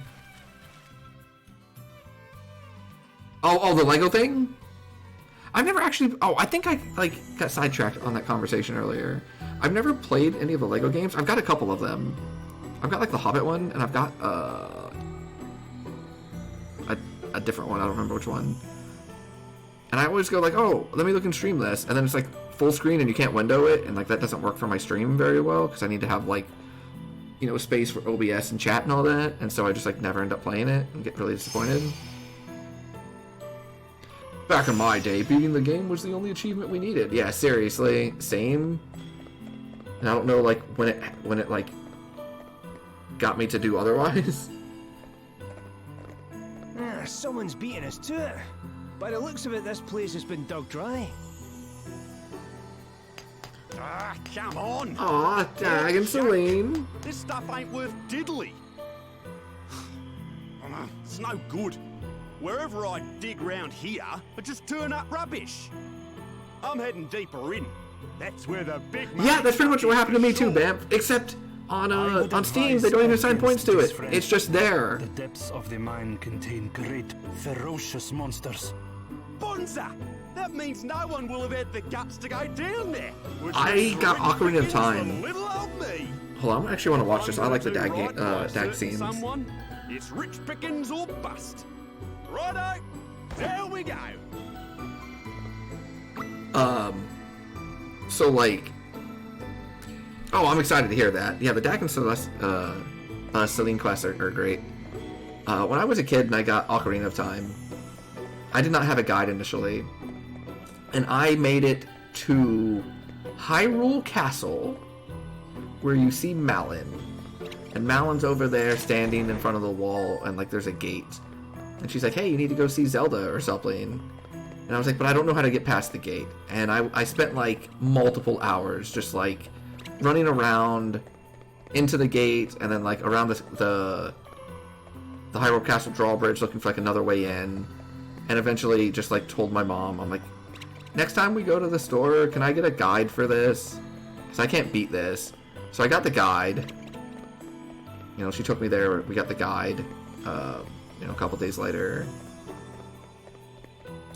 Oh, the Lego thing? I've never actually... Oh, I think I, like, got sidetracked on that conversation earlier. I've never played any of the Lego games. I've got a couple of them. I've got, like, the Hobbit one, and I've got, a different one. I don't remember which one. And I always go, like, oh, let me look and stream this. And then it's, like, full screen, and you can't window it, and, like, that doesn't work for my stream very well, because I need to have, like, you know, space for OBS and chat and all that, and so I just, like, never end up playing it and get really disappointed. Back in my day, beating the game was the only achievement we needed. Yeah, seriously, same. And I don't know, like, when it like, got me to do otherwise. Someone's beating us to it. By the looks of it, this place has been dug dry. Ah, come on! Aw, Dag and Celine. This stuff ain't worth diddly. It's no good. Wherever I dig round here, I just turn up rubbish. I'm heading deeper in. That's where the big Yeah, that's pretty much what happened to me too, Bamp. Except on Steam, they don't even assign points to it. It's just there. The depths of the mine contain great, ferocious monsters. Bonza! That means no one will have had the guts to go down there. Which I means got Rick Ocarina of begins Time. with little old me. Hold on, I actually want to watch this. I like the I'm Dag, gonna do right by a Dag certain scenes. Someone. It's rich pickings or bust. Righto, there we go. So like, oh, I'm excited to hear that. Yeah, the Dag and Celine quests are great. When I was a kid and I got Ocarina of Time, I did not have a guide initially, and I made it to Hyrule Castle, where you see Malon, and Malon's over there standing in front of the wall, and like there's a gate, and she's like, "Hey, you need to go see Zelda or something." And I was like, but I don't know how to get past the gate. And I spent like multiple hours just like running around into the gate and then like around the Hyrule Castle drawbridge looking for like another way in. And eventually just like told my mom, I'm like, next time we go to the store, can I get a guide for this? Because I can't beat this. So I got the guide. You know, she took me there. We got the guide, you know, a couple days later.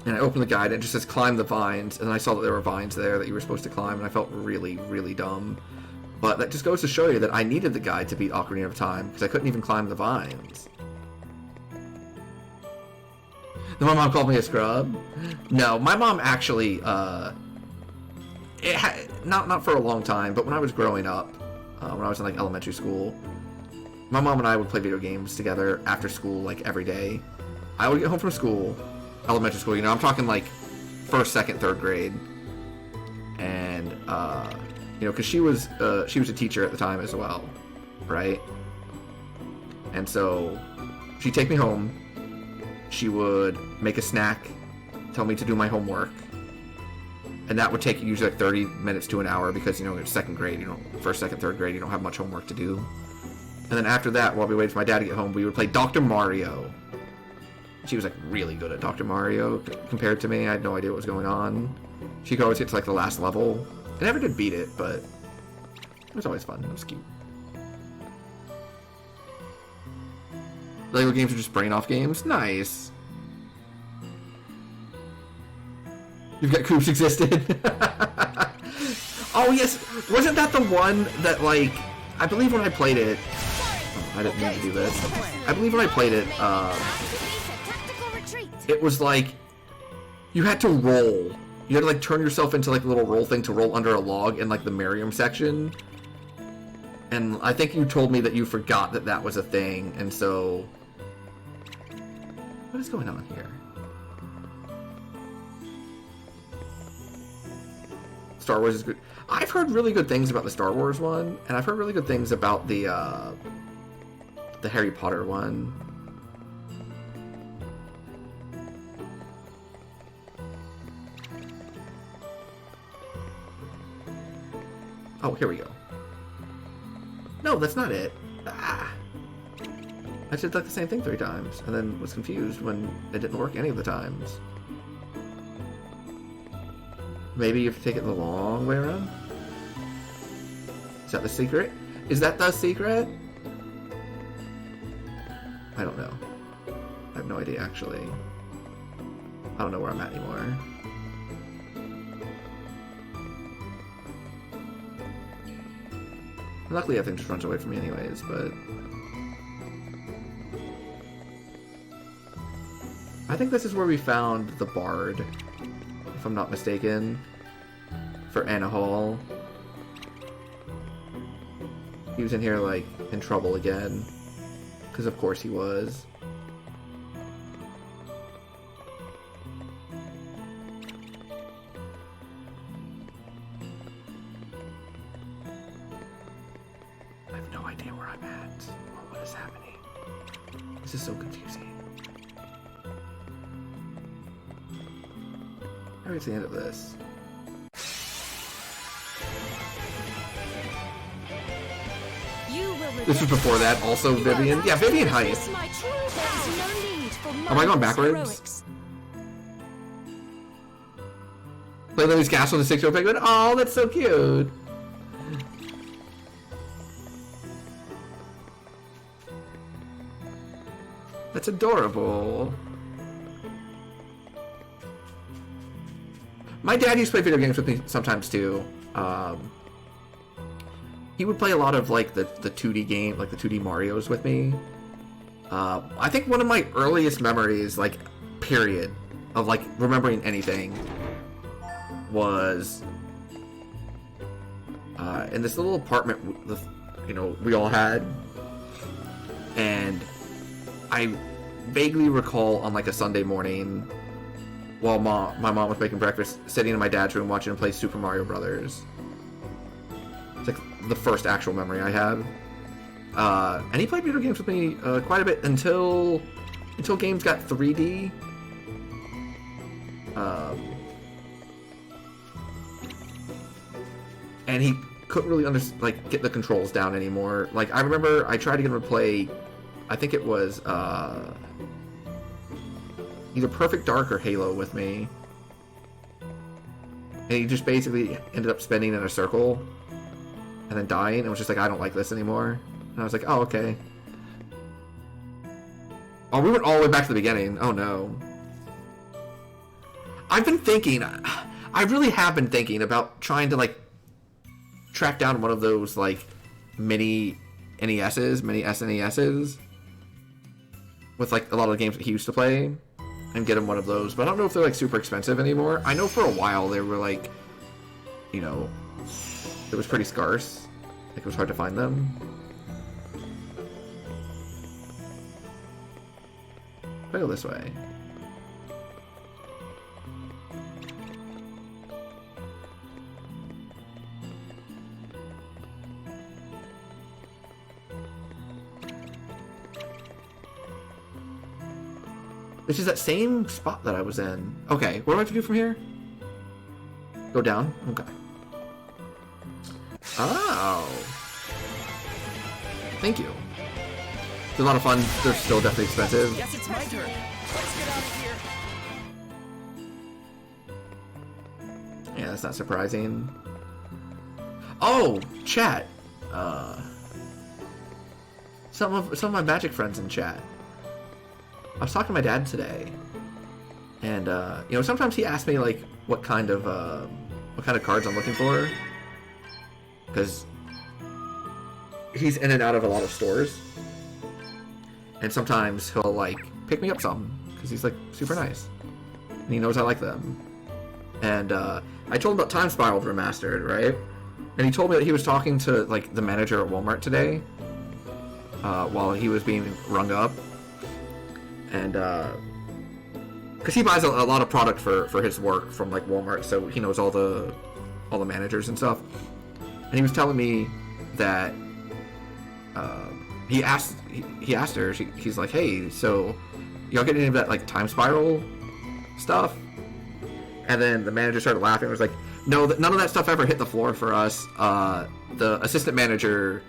And I opened the guide, and it just says climb the vines, and I saw that there were vines there that you were supposed to climb, and I felt really, really dumb. But that just goes to show you that I needed the guide to beat Ocarina of Time, because I couldn't even climb the vines. Then my mom called me a scrub? No, my mom actually, not for a long time, but when I was growing up, when I was in like elementary school, my mom and I would play video games together after school, like every day. I would get home from school, elementary school, you know, I'm talking like first, second, third grade, and you know, because she was a teacher at the time as well, right? And so she'd take me home, she would make a snack, tell me to do my homework, and that would take usually like 30 minutes to an hour because, you know, it's second grade, you know, first, second, third grade, you don't have much homework to do. And then after that, while we waited for my dad to get home, we would play Dr. Mario. She was like really good at Dr. Mario compared to me. I had no idea what was going on. She could always get to like the last level. I never did beat it, but it was always fun. It was cute. Lego games are just brain off games. Nice. You've got Coops existed. Oh yes, wasn't that the one that like I believe when I played it. Oh, I didn't mean to do this. I believe when I played it. It was like, you had to roll. You had to like turn yourself into like a little roll thing to roll under a log in like the Miriam section. And I think you told me that you forgot that that was a thing, and so... What is going on here? Star Wars is good. I've heard really good things about the Star Wars one, and I've heard really good things about the Harry Potter one. Oh, here we go. No, that's not it. Ah. I did like the same thing 3 times, and then was confused when it didn't work any of the times. Maybe you have to take it the long way around? Is that the secret? Is that the secret? I don't know. I have no idea, actually. I don't know where I'm at anymore. Luckily, I think just runs away from me anyways, but... I think this is where we found the Bard, if I'm not mistaken, for Anna Hall. He was in here, like, in trouble again, because of course he was. I have no idea where I'm at or what is happening. This is so confusing. I reach the end of this. You will This was before that. Also, Vivian. Yeah, Vivian Heights. my true power. There is no need for Am I going mindless backwards? heroics. Play Lily's Castle in the 6-year-old penguin. Oh, that's so cute. That's adorable. My dad used to play video games with me sometimes too. He would play a lot of like the 2D game, like the 2D Marios with me. I think one of my earliest memories, like period, of like remembering anything was in this little apartment we all had, and I vaguely recall on like a Sunday morning while my mom was making breakfast, sitting in my dad's room watching him play Super Mario Brothers. It's like the first actual memory I have. And he played video games with me quite a bit until games got 3D. And he couldn't really get the controls down anymore. Like, I remember I tried to get him to play, I think it was either Perfect Dark or Halo with me. And he just basically ended up spinning in a circle and then dying, and was just like, I don't like this anymore. And I was like, oh, okay. Oh, we went all the way back to the beginning. Oh, no. I've been thinking, I really have been thinking about trying to, like, track down one of those, like, mini SNESs with, like, a lot of the games that he used to play, and get him one of those. But I don't know if they're, like, super expensive anymore. I know for a while they were, like, you know, it was pretty scarce. Like, it was hard to find them. If I go this way. This is that same spot that I was in. Okay, what do I have to do from here? Go down? Okay. Oh. Thank you. It's a lot of fun. They're still definitely expensive. Guess it's my turn. Let's get out of here. Yeah, that's not surprising. Oh, chat. Some of my Magic friends in chat. I was talking to my dad today, and you know, sometimes he asks me like what kind of cards I'm looking for, because he's in and out of a lot of stores, and sometimes he'll like pick me up some because he's like super nice, and he knows I like them. And I told him about Time Spiral Remastered, right? And he told me that he was talking to like the manager at Walmart today, while he was being rung up. And because he buys a lot of product for his work from like Walmart, so he knows all the managers and stuff. And he was telling me that he asked her, he's like, hey, so y'all get any of that like Time Spiral stuff? And then the manager started laughing and was like, no, none of that stuff ever hit the floor for us. The assistant manager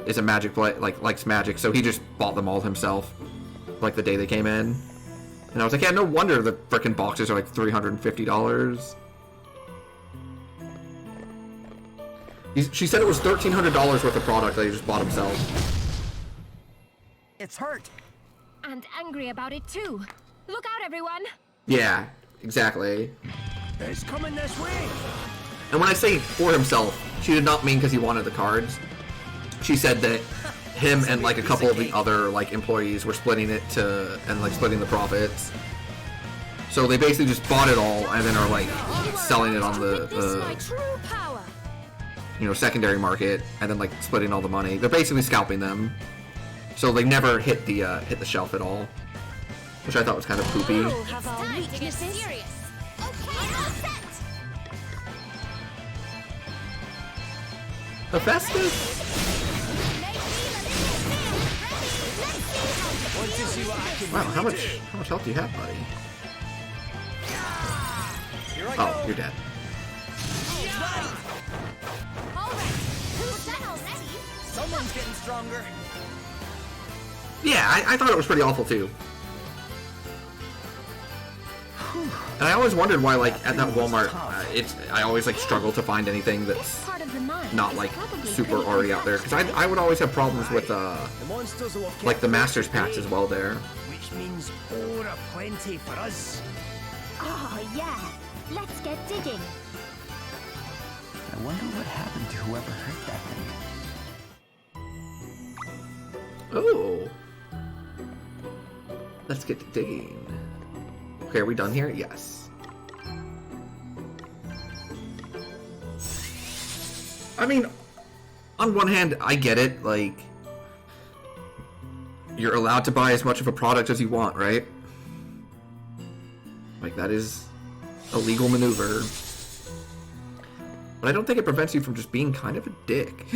is a Magic player, likes Magic, so he just bought them all himself, like the day they came in. And I was like, yeah, no wonder the frickin' boxes are like $350. She said it was $1,300 worth of product that he just bought himself. It's hurt. And angry about it too. Look out, everyone! Yeah, exactly. It's coming this way. And when I say for himself, she did not mean because he wanted the cards. She said that him and like a couple of the other like employees were splitting it splitting the profits. So they basically just bought it all and then are like selling it on the secondary market, and then like splitting all the money. They're basically scalping them. So they never hit the shelf at all, which I thought was kind of poopy. It's time to get serious. Okay, all set. Hephaestus? Want to see what I can Wow, how really do? much health do you have, buddy? Here I Oh, go. you're dead. All right. Who's that already? Someone's getting stronger. Yeah, I thought it was pretty awful too. And I always wondered why, like, at that Walmart, I always like struggle to find anything This that's part of the mine not is like probably super pretty already out there. Because I would always have problems with The monsters will have like the kept Masters us packs as well there. which means ore aplenty for us. Oh, yeah. Let's get digging. I wonder what happened to whoever hurt that thing. Oh. Let's get to digging. Okay, are we done here? Yes. I mean, on one hand, I get it. Like, you're allowed to buy as much of a product as you want, right? Like, that is a legal maneuver. But I don't think it prevents you from just being kind of a dick.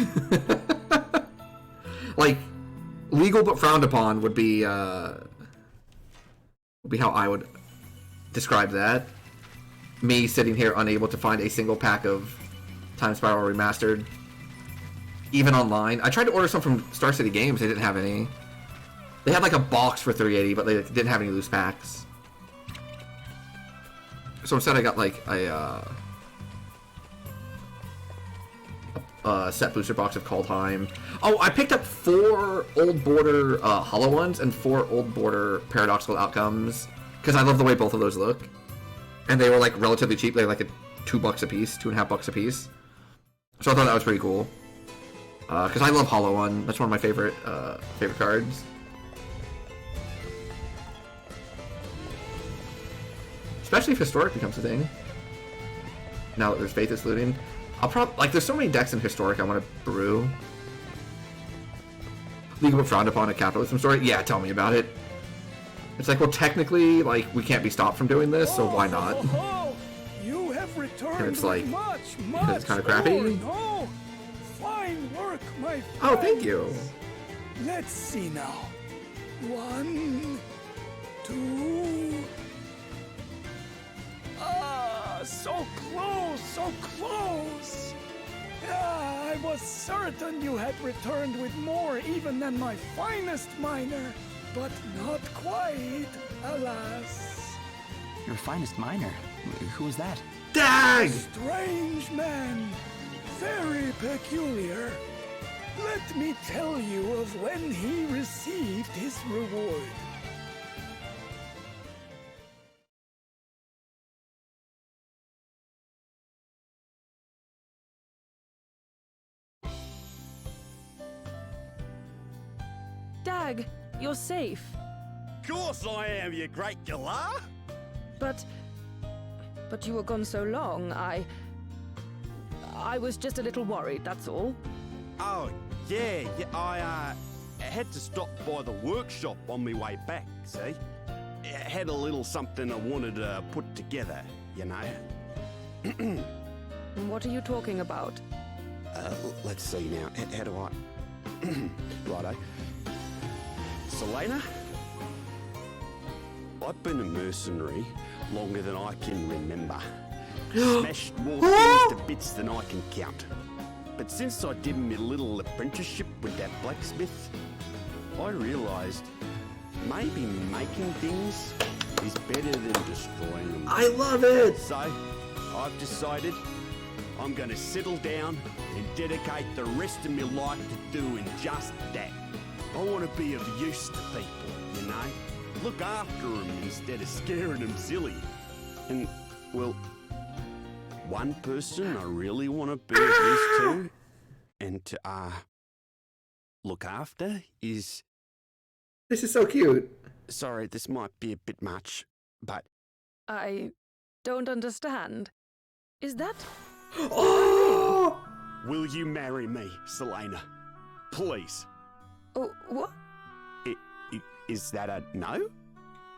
Like, legal but frowned upon would be how I would describe that. Me sitting here unable to find a single pack of Time Spiral Remastered, even online. I tried to order some from Star City Games. They didn't have any. They had like a box for $3.80, but they didn't have any loose packs. So instead, I got like a set booster box of Kaldheim. Oh, I picked up 4 Old Border Hollow ones and 4 Old Border Paradoxical Outcomes because I love the way both of those look, and they were like relatively cheap. They were like $2 a piece, $2.50 a piece. So I thought that was pretty cool because I love Hollow One. That's one of my favorite cards. Especially if Historic becomes a thing. Now that there's Faithless Looting. I'll probably, like, there's so many decks in Historic I want to brew. Legal but frowned upon a capitalism story? Yeah, tell me about it. It's like, well, technically, like, we can't be stopped from doing this, so why not? Oh, you have returned And it's like, with much because it's kind of crappy. No. Fine work, my friend. Oh, thank you. Let's see now. 1, 2. Ah, so close, so close. Ah, I was certain you had returned with more even than my finest miner, but not quite, alas. Your finest miner? Who was that? Dag! Strange man, very peculiar. Let me tell you of when he received his reward. Dag, you're safe. Course I am, you great galah. But you were gone so long, I was just a little worried, that's all. Oh, yeah, I had to stop by the workshop on my way back, see? I had a little something I wanted to put together, you know? What are you talking about? Let's see now. How do I... Righto. Selena? I've been a mercenary longer than I can remember. Smashed more things to bits than I can count. But since I did my little apprenticeship with that blacksmith, I realised maybe making things is better than destroying them. I love it! So, I've decided I'm going to settle down and dedicate the rest of my life to doing just that. I want to be of use to people, you know? Look after them instead of scaring them silly. And, well, one person I really want to be of use to and to, look after is... This is so cute. Sorry, this might be a bit much, but... I don't understand. Is that... Oh! Will you marry me, Selena? Please. Oh, what? Is that a no?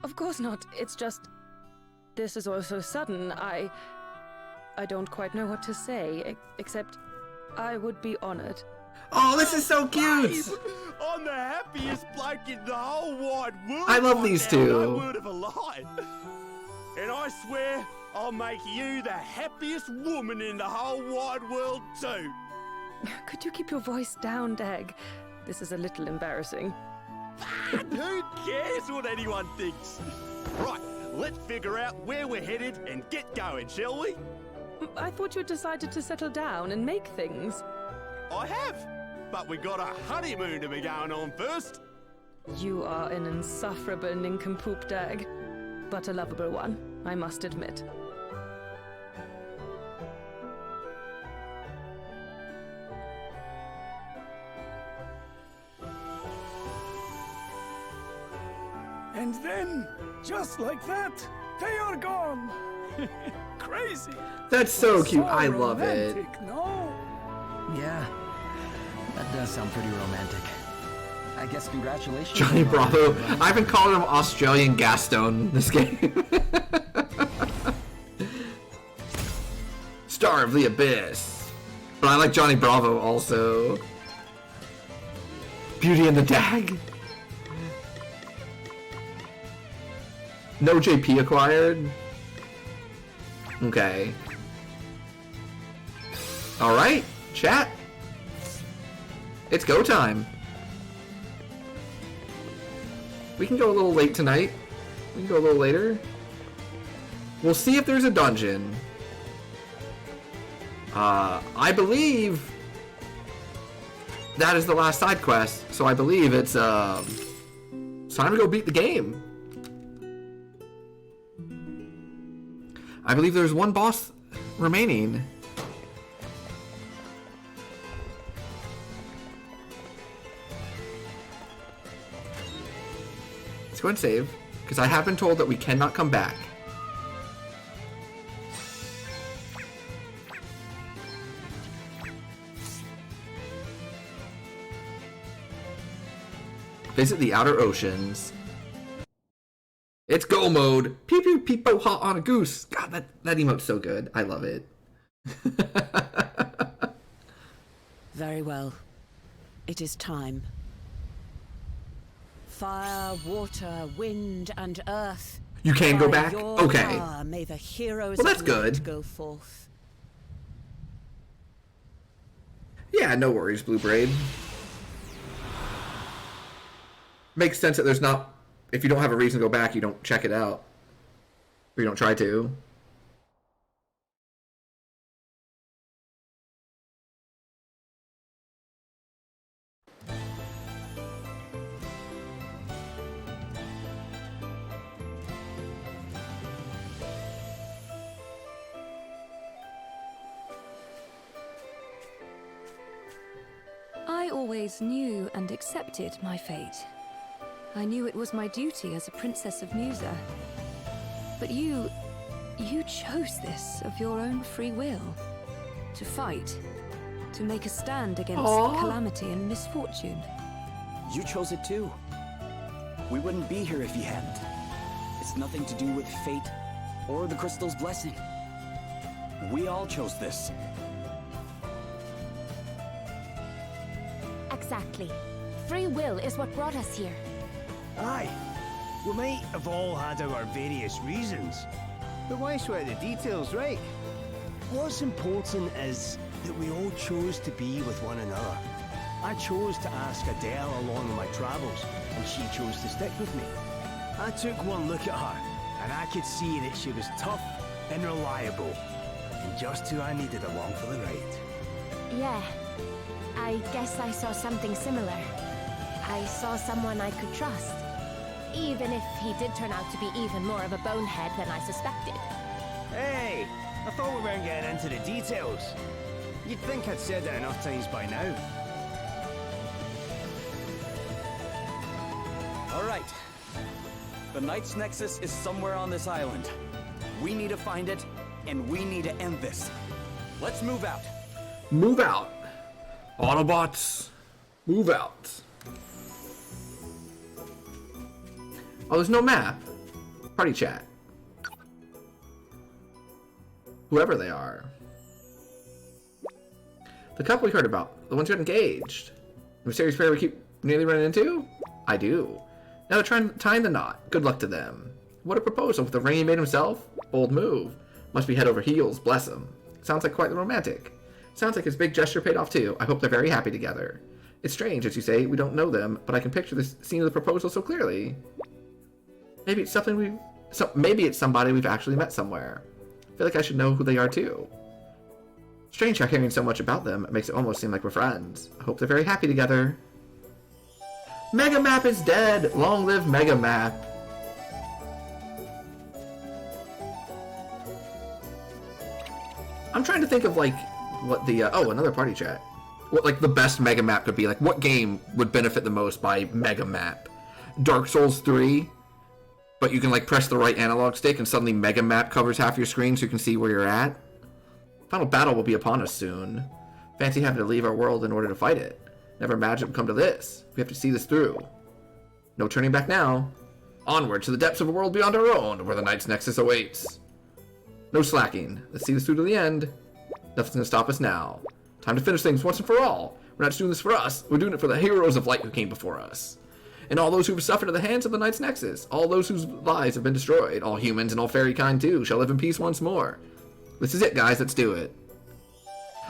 Of course not. It's just... This is all so sudden. I don't quite know what to say, except... I would be honored. Oh, this is so cute! Babe, I'm the happiest bloke in the whole wide world. I love right these now, two. No word of a lie. And I swear I'll make you the happiest woman in the whole wide world too. Could you keep your voice down, Dag? This is a little embarrassing. Who cares what anyone thinks? Right, let's figure out where we're headed and get going, shall we? I thought you had decided to settle down and make things. I have, but we got a honeymoon to be going on first. You are an insufferable nincompoop, Dag. But a lovable one, I must admit. And then, just like that, they are gone. Crazy. That's so cute. I love it. Romantic, no? Yeah, that does sound pretty romantic. I guess congratulations. Johnny Bravo. I've been calling him Australian Gaston this game. Star of the Abyss. But I like Johnny Bravo also. Beauty and the Dag. No JP acquired. Okay. Alright, chat. It's go time. We can go a little late tonight. We can go a little later. We'll see if there's a dungeon. I believe that is the last side quest, so I believe it's time to go beat the game. I believe there's one boss remaining. Let's go and save, because I have been told that we cannot come back. Visit the Outer Oceans. It's go mode. Pew pew peepo hot on a goose. God, that emote's so good. I love it. Very well. It is time. Fire, water, wind, and earth. You can go By back? your Okay. power, may the heroes Well, that's of night good. go forth. Yeah, no worries, Blue Braid. Makes sense that there's not... If you don't have a reason to go back, you don't check it out. Or you don't try to. I always knew and accepted my fate. I knew it was my duty as a princess of Musa. But you chose this of your own free will. To fight. To make a stand against calamity and misfortune. You chose it too. We wouldn't be here if you hadn't. It's nothing to do with fate or the crystal's blessing. We all chose this. Exactly. Free will is what brought us here. Aye. We might have all had our various reasons, but why sweat the details, right? What's important is that we all chose to be with one another. I chose to ask Adele along on my travels, and she chose to stick with me. I took one look at her, and I could see that she was tough and reliable, and just who I needed along for the ride. Yeah. I guess I saw something similar. I saw someone I could trust. Even if he did turn out to be even more of a bonehead than I suspected. Hey! I thought we weren't getting into the details. You'd think I'd said that enough times by now. Alright. The Knight's Nexus is somewhere on this island. We need to find it, and we need to end this. Let's move out. Move out. Autobots, move out. Oh, there's no map. Party chat. Whoever they are. The couple we heard about, the ones who got engaged. The mysterious pair we keep nearly running into? I do. Now they're trying to tie the knot. Good luck to them. What a proposal with the ring he made himself. Bold move. Must be head over heels, bless him. Sounds like quite the romantic. Sounds like his big gesture paid off too. I hope they're very happy together. It's strange, as you say, we don't know them, but I can picture this scene of the proposal so clearly. Maybe it's maybe it's somebody we've actually met somewhere. I feel like I should know who they are too. Strange how hearing so much about them makes it almost seem like we're friends. I hope they're very happy together. Mega Map is dead! Long live Mega Map! I'm trying to think of, like, what the, oh, another party chat. What, like, the best Mega Map could be. Like, what game would benefit the most by Mega Map? Dark Souls 3? But you can, like, press the right analog stick and suddenly Mega Map covers half your screen so you can see where you're at? Final battle will be upon us soon. Fancy having to leave our world in order to fight it. Never imagined it would come to this. We have to see this through. No turning back now. Onward to the depths of a world beyond our own, where the Night's Nexus awaits. No slacking. Let's see this through to the end. Nothing's gonna stop us now. Time to finish things once and for all. We're not just doing this for us. We're doing it for the heroes of light who came before us. And all those who have suffered at the hands of the Night's Nexus. All those whose lives have been destroyed. All humans and all fairy kind too shall live in peace once more. This is it, guys. Let's do it.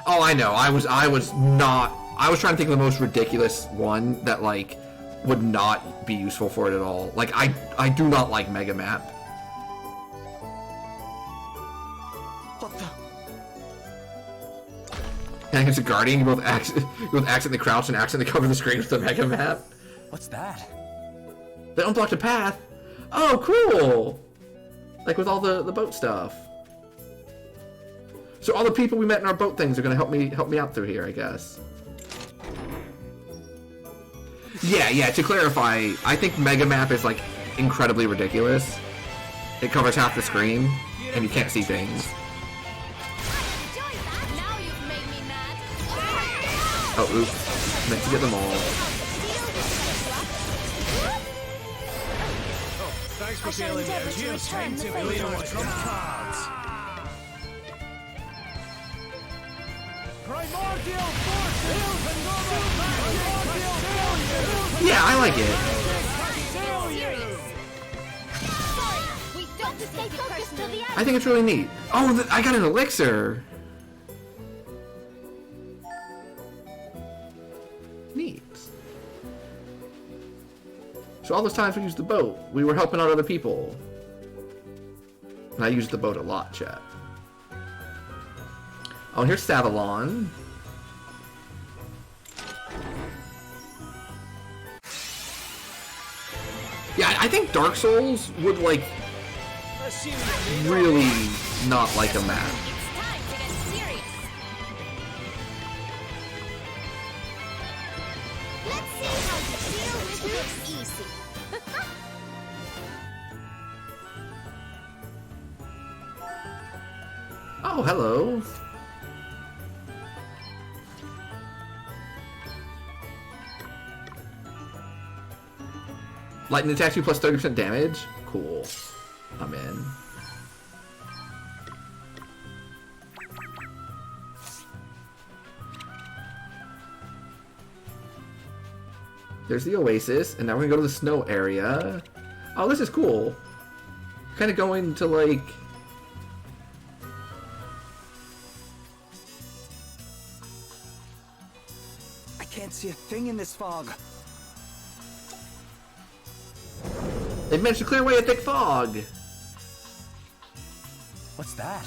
Oh, I know. I was trying to think of the most ridiculous one that, like, would not be useful for it at all. Like, I do not like Mega Map. What the? And it's a guardian. You both accidentally crouch and accidentally cover the screen with the Mega Map. What's that? They unblocked a path. Oh, cool! Like with all the boat stuff. So all the people we met in our boat things are gonna help me out through here, I guess. Yeah, to clarify, I think Mega Map is, like, incredibly ridiculous. It covers half the screen, and you can't see things. Oh, oops. Meant to get them all. Thanks for feeling those. Here's 10 to Leo's trump cards. Primordial force! Yeah, I like it. I think it's really neat. Oh, I got an elixir. Neat. So all those times we used the boat, we were helping out other people. And I used the boat a lot, chat. Oh, and here's Savalon. Yeah, I think Dark Souls would, like, really not like a map. Oh, hello. Lightning attacks you plus 30% damage? Cool. I'm in. There's the oasis, and now we're gonna go to the snow area. Oh, this is cool. Kind of going to, like... I can't see a thing in this fog. They've managed to clear away a thick fog. What's that?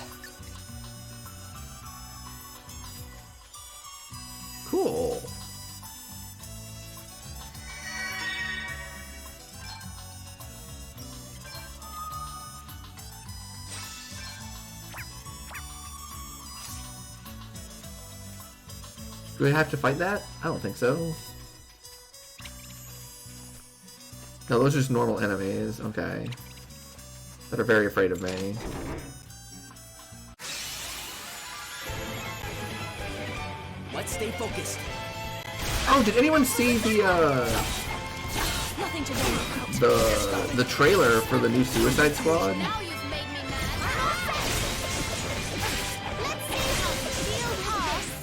Cool. Do I have to fight that? I don't think so. No, those are just normal enemies. Okay. That are very afraid of me. Let's stay focused. Oh, did anyone see the trailer for the new Suicide Squad?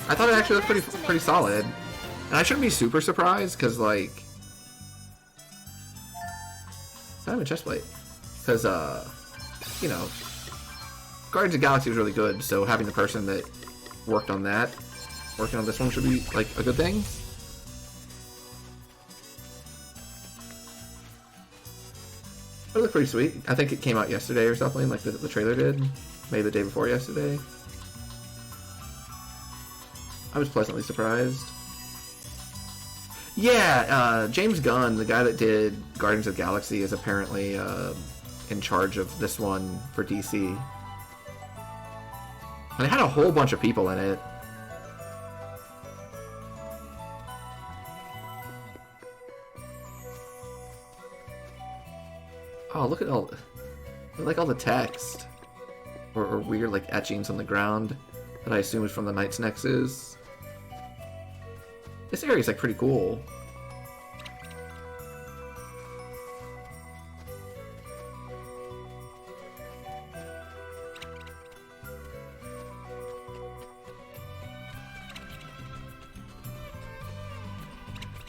I thought it actually looked pretty solid. And I shouldn't be super surprised, because, like... I have a chest plate. Because, you know... Guardians of the Galaxy was really good, so having the person that worked on that, working on this one should be, like, a good thing. It looked pretty sweet. I think it came out yesterday or something, like the trailer did. Maybe the day before yesterday. I was pleasantly surprised. Yeah, James Gunn, the guy that did Guardians of the Galaxy, is apparently in charge of this one for DC. And it had a whole bunch of people in it. Oh, look at all the text. Or weird, like, etchings on the ground that I assume is from the Knight's Nexus. This area's, like, pretty cool.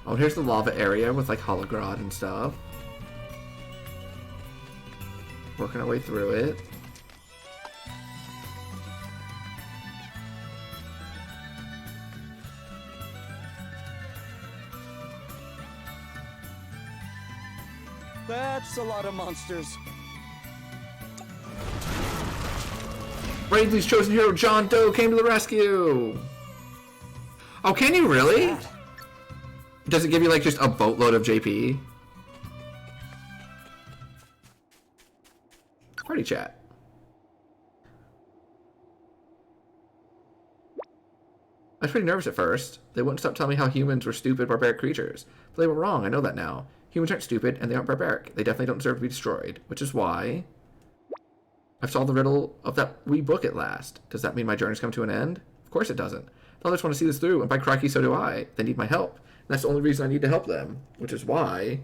Oh, here's the lava area with, like, Hologrod and stuff. Working our way through it. That's a lot of monsters. Bravely's chosen hero, John Doe, came to the rescue! Oh, can you really? Does it give you, like, just a boatload of JP? Party chat. I was pretty nervous at first. They wouldn't stop telling me how humans were stupid, barbaric creatures. But they were wrong, I know that now. Humans aren't stupid, and they aren't barbaric. They definitely don't deserve to be destroyed. Which is why I've solved the riddle of that wee book at last. Does that mean my journey's come to an end? Of course it doesn't. The others want to see this through, and by crikey, so do I. They need my help. And that's the only reason I need to help them. Which is why...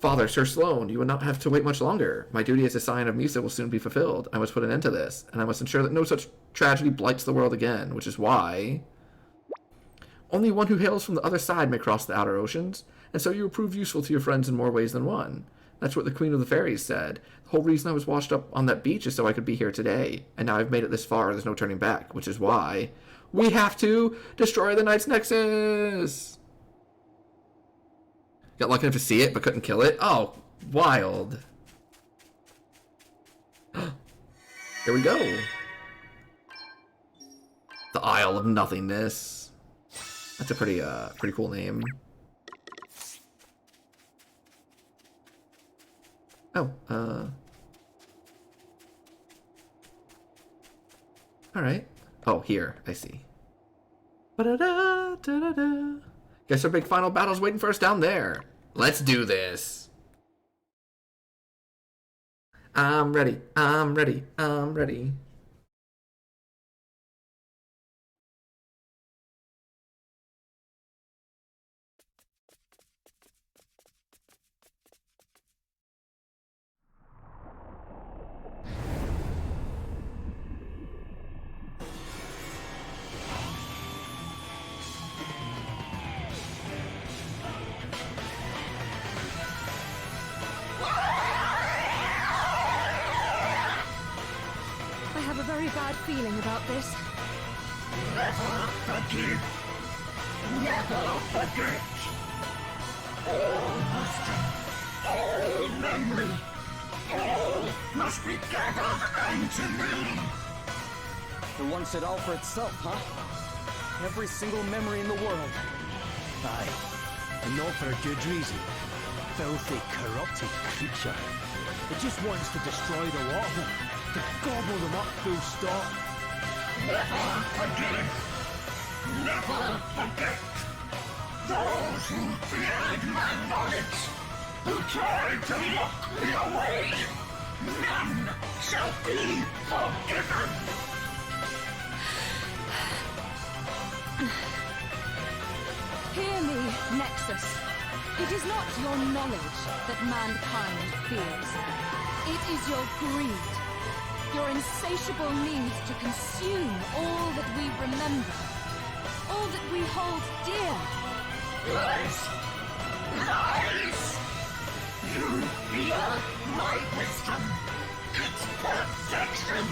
Father, Sir Sloane, you will not have to wait much longer. My duty as a scion of Musa will soon be fulfilled. I must put an end to this, and I must ensure that no such tragedy blights the world again, which is why... Only one who hails from the other side may cross the outer oceans, and so you will prove useful to your friends in more ways than one. That's what the Queen of the Fairies said. The whole reason I was washed up on that beach is so I could be here today, and now I've made it this far, there's no turning back, which is why... We have to destroy the Knight's Nexus! Got lucky enough to see it, but couldn't kill it? Oh, wild. Here we go. The Isle of Nothingness. That's a pretty cool name. Oh, alright. Oh, here. I see. Ba-da-da-da-da-da. Guess our big final battle's waiting for us down there. Let's do this. I'm ready. I'm ready. I'm ready. I have a very bad feeling about this. Never forgive. Never forget. All must, all memory, all must be gathered unto me. It wants it all for itself, huh? Every single memory in the world. Aye, and not for a good reason. Filthy, corrupted creature. It just wants to destroy the lot of them, to gobble them up full stop. Never forgive. Never forget. Those who feared my knowledge, who tried to lock me away, none shall be forgiven. Hear me, Nexus. It is not your knowledge that mankind fears. It is your greed. Your insatiable need to consume all that we remember. All that we hold dear. Lies! Lies! You fear my wisdom, its perfection.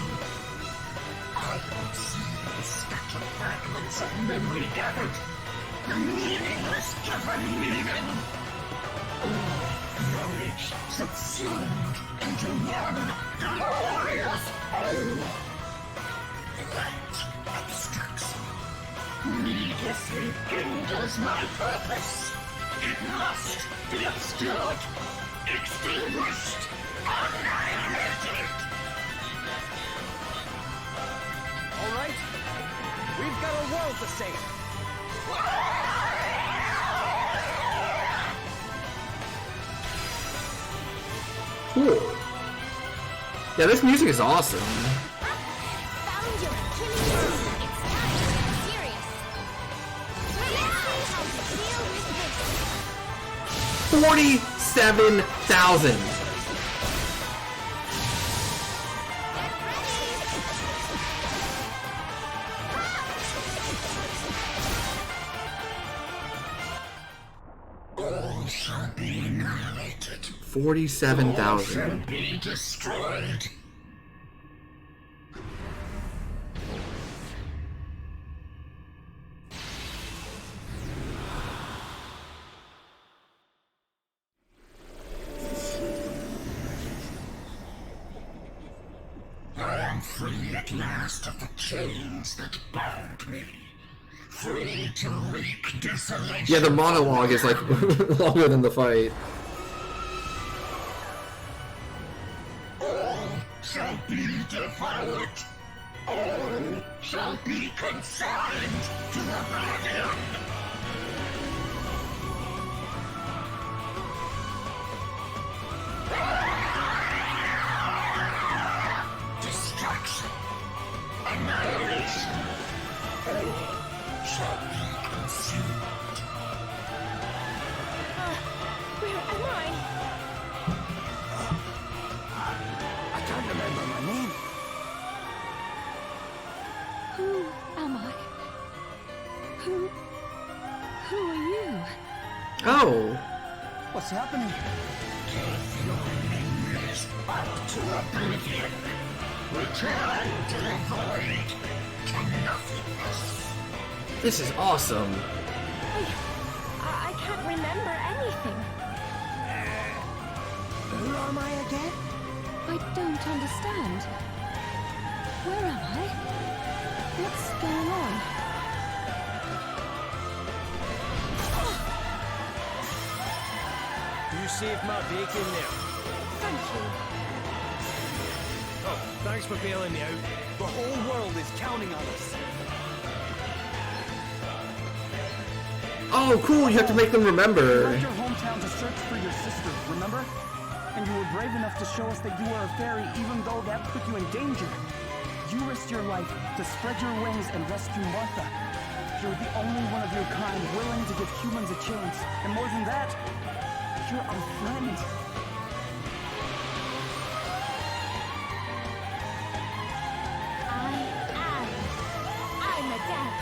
I don't see the scattered fragments of memory gathered, the meaningless given meaning. Knowledge subsumed into one glorious whole. That abstraction needlessly hinders my purpose. It must be obscured, extinguished, annihilated. All right, we've got a world to save. Cool. Yeah, this music is awesome. Found your killing monster. It's time to get serious. Let's see how to deal with this. 47,000. All shall be annihilated. 47,000. Be destroyed. I am free at last of the chains that bound me. Free to wreak desolation. Yeah, the monologue is like longer than the fight. All shall be devoured. All shall be consigned to oblivion. Destruction. Annihilation. All shall be consumed. Where am I? I can't remember my name. Who am I? Who are you? Oh. What's happening? Give your memories up to oblivion. Return to the void, to nothingness. This is awesome. I can't remember anything. Who am I again? I don't understand. Where am I? What's going on? You saved my bacon there. Thank you. Oh, thanks for bailing me out. The whole world is counting on us. Oh, cool. You have to make them remember. You left your hometown to search for your sister, remember? And you were brave enough to show us that you were a fairy even though that put you in danger. You risked your life to spread your wings and rescue Martha. You're the only one of your kind willing to give humans a chance. And more than that, you're our friend. I'm Adele,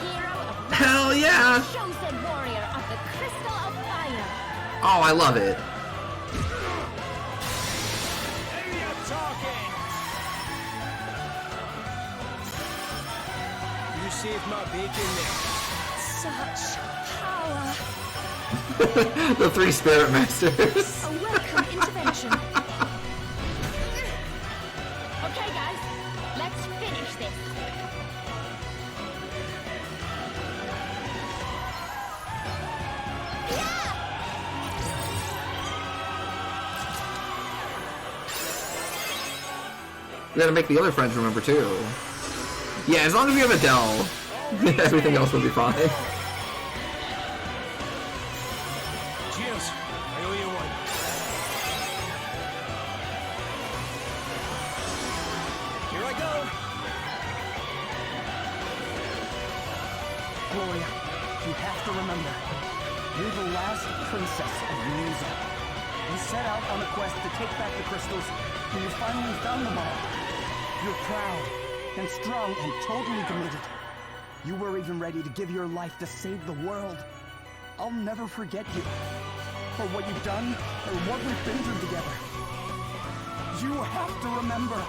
hero of Hell yeah. chosen warrior of the Crystal of Fire. Oh, I love it. Now you're talking! You saved my bacon there. Such power. The three spirit masters. A welcome intervention. Okay, guys, let's finish this. We gotta make the other friends remember too. Yeah, as long as we have Adele, everything else will be fine. Cheers. I owe you one. Here I go. Gloria, you have to remember, you're the last princess of Musa. You set out on a quest to take back the crystals, and you finally found them all. You're proud and strong and totally committed. You were even ready to give your life to save the world. I'll never forget you. For what you've done, or what we've been through together. You have to remember.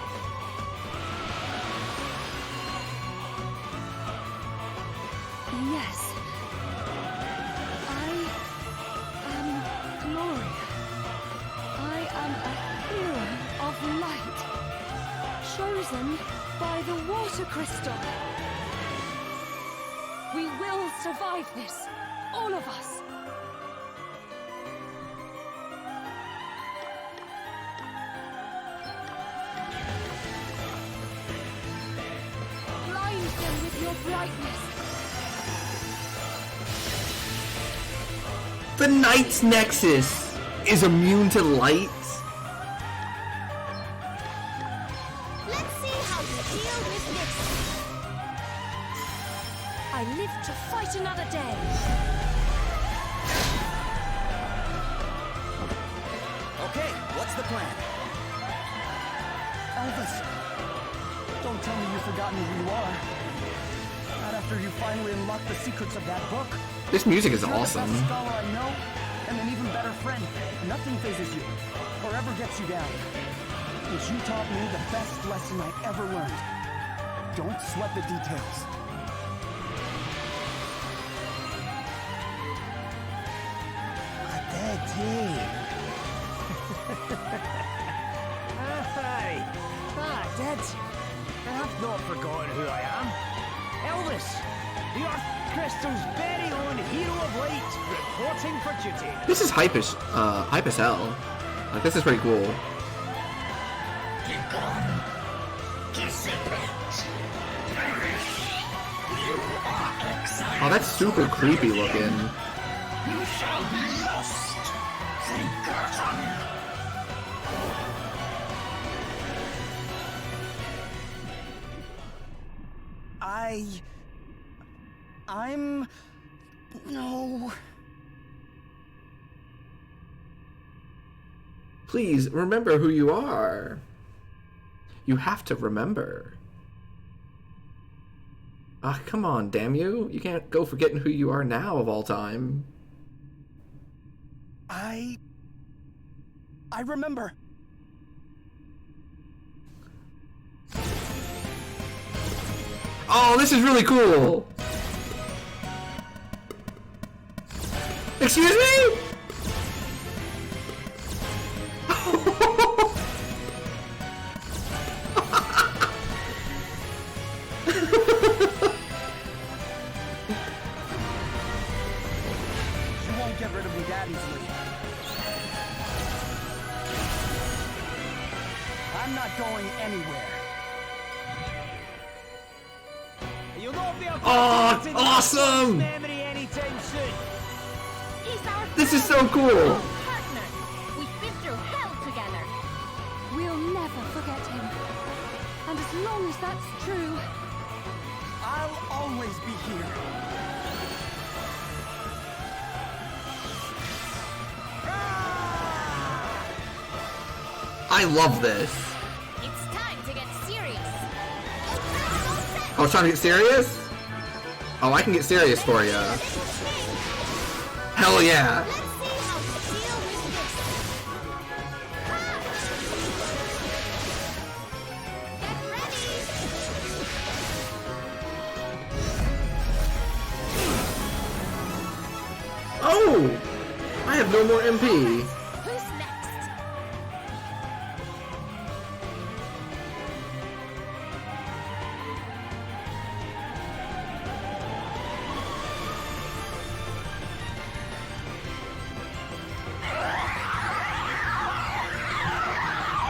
Yes. I am Gloria. I am a hero of light. Chosen by the water crystal. We will survive this. All of us. Blind them with your brightness. The Knight's Nexus is immune to light. Let's see how you deal with this. I live to fight another day. Okay, what's the plan? Elvis, don't tell me you've forgotten who you are. Not after you finally unlocked the secrets of that book. This music is You're awesome. the best scholar I know, and an even better friend. Nothing phases you, or ever gets you down. Because you taught me the best lesson I ever learned. Don't sweat the details. Aye. Dad. I've not forgotten who I am. Elvis, the Earth Crystal's very own hero of light, reporting for duty. This is hype as hell. Like, this is pretty cool. Begone. Dissipate. Perish. You are exiled. Oh, that's super creepy looking. You shall be lost. Forgotten. I'm... No... Please remember who you are. You have to remember. Ah, come on, damn you. You can't go forgetting who you are now of all time. I remember. Oh, this is really cool. Excuse me? You won't get rid of me that easily. I'm not going anywhere. You'll not be able to Oh, forget awesome! memory anytime soon. He's our This is so cool. partner. We've been through hell together. We'll never forget him. And as long as that's true, I'll always be here. I love this. It's time to get serious. I was trying to get serious? Oh, I can get serious for you. Hell yeah. Let's see how you deal with this. Get ready. Oh! I have no more MP. Who's next?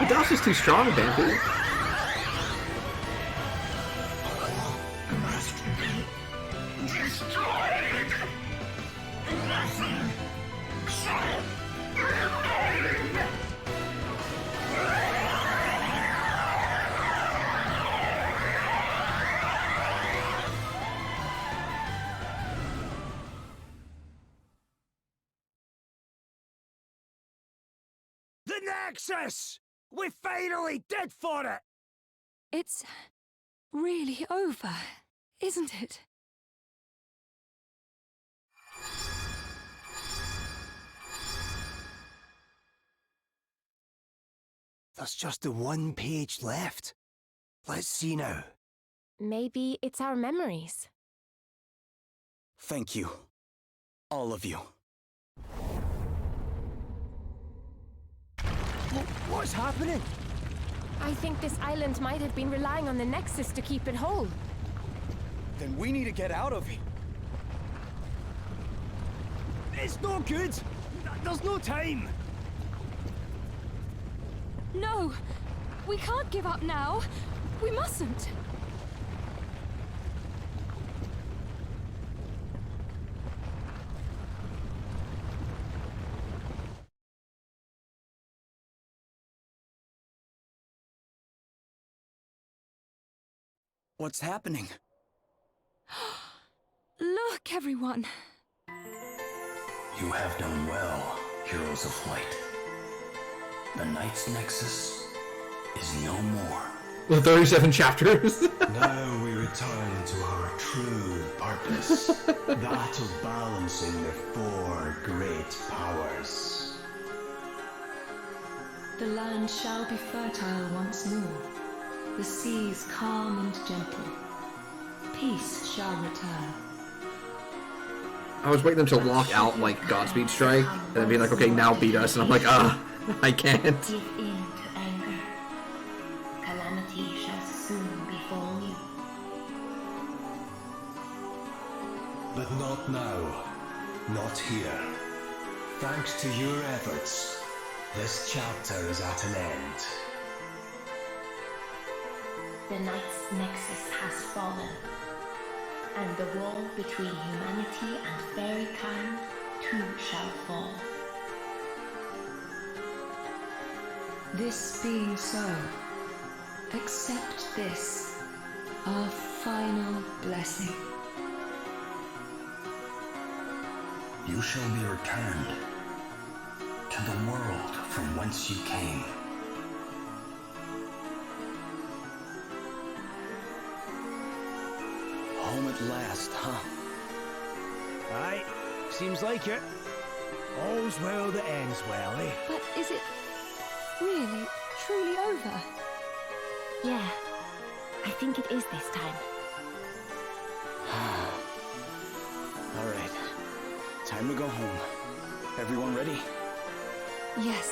Adolph's is too strong, Bambi. Must be destroyed. Nothing shall remain. The Nexus! We finally did for it! It's really over, isn't it? There's just the one page left. Let's see now. Maybe it's our memories. Thank you. All of you. What's happening? I think this island might have been relying on the Nexus to keep it whole. Then we need to get out of here. It's no good. There's no time. No! We can't give up now! We mustn't! What's happening? Look, everyone! You have done well, heroes of light. The Knight's Nexus is no more. The 37 chapters. Now we return to our true purpose, that of balancing the four great powers. The land shall be fertile once more, the seas calm and gentle. Peace shall return. I was waiting until lock out like Godspeed Strike, and then be like, okay, now beat us, and I'm like, I can't. Give in to anger. Calamity shall soon befall you. But not now. Not here. Thanks to your efforts, this chapter is at an end. The Knight's Nexus has fallen, and the wall between humanity and fairykind too shall fall. This being so, accept this, our final blessing. You shall be returned to the world from whence you came. Home at last, huh? Aye, seems like it. All's well that ends well, eh? But is it really, truly over? Yeah, I think it is this time. All right. Time to go home. Everyone ready? Yes.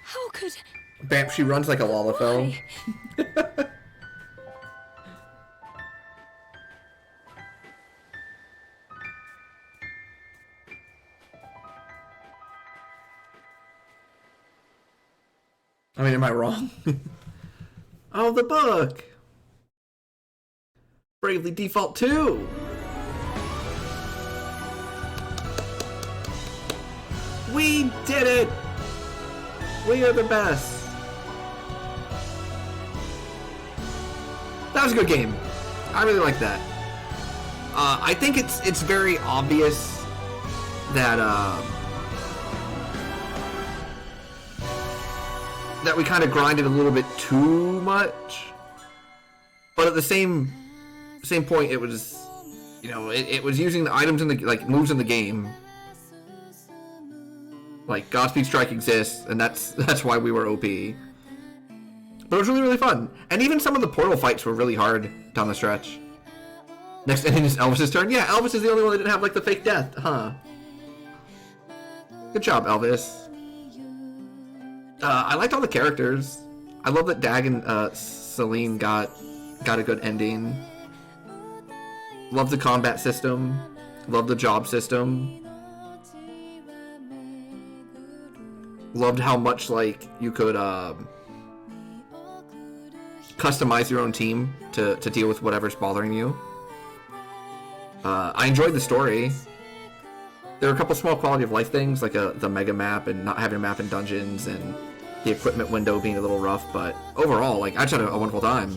How could... Bam, she runs like a Lalafell. I mean, am I wrong? Oh, the book! Bravely Default 2! We did it! We are the best! That was a good game. I really like that. I think it's very obvious that that we kind of grinded a little bit too much. But at the same point, it was, you know, it was using the items in the, like, moves in the game. Like, Godspeed Strike exists, and that's why we were OP. But it was really, really fun. And even some of the portal fights were really hard down the stretch. Next ending is Elvis's turn. Yeah, Elvis is the only one that didn't have, like, the fake death, huh? Good job, Elvis. I liked all the characters. I love that Dag and Celine got a good ending. Love the combat system. Love the job system. Loved how much, like, you could customize your own team to deal with whatever's bothering you. I enjoyed the story. There were a couple small quality of life things, like the mega map and not having a map in dungeons and the equipment window being a little rough, but overall, like, I just had a wonderful time.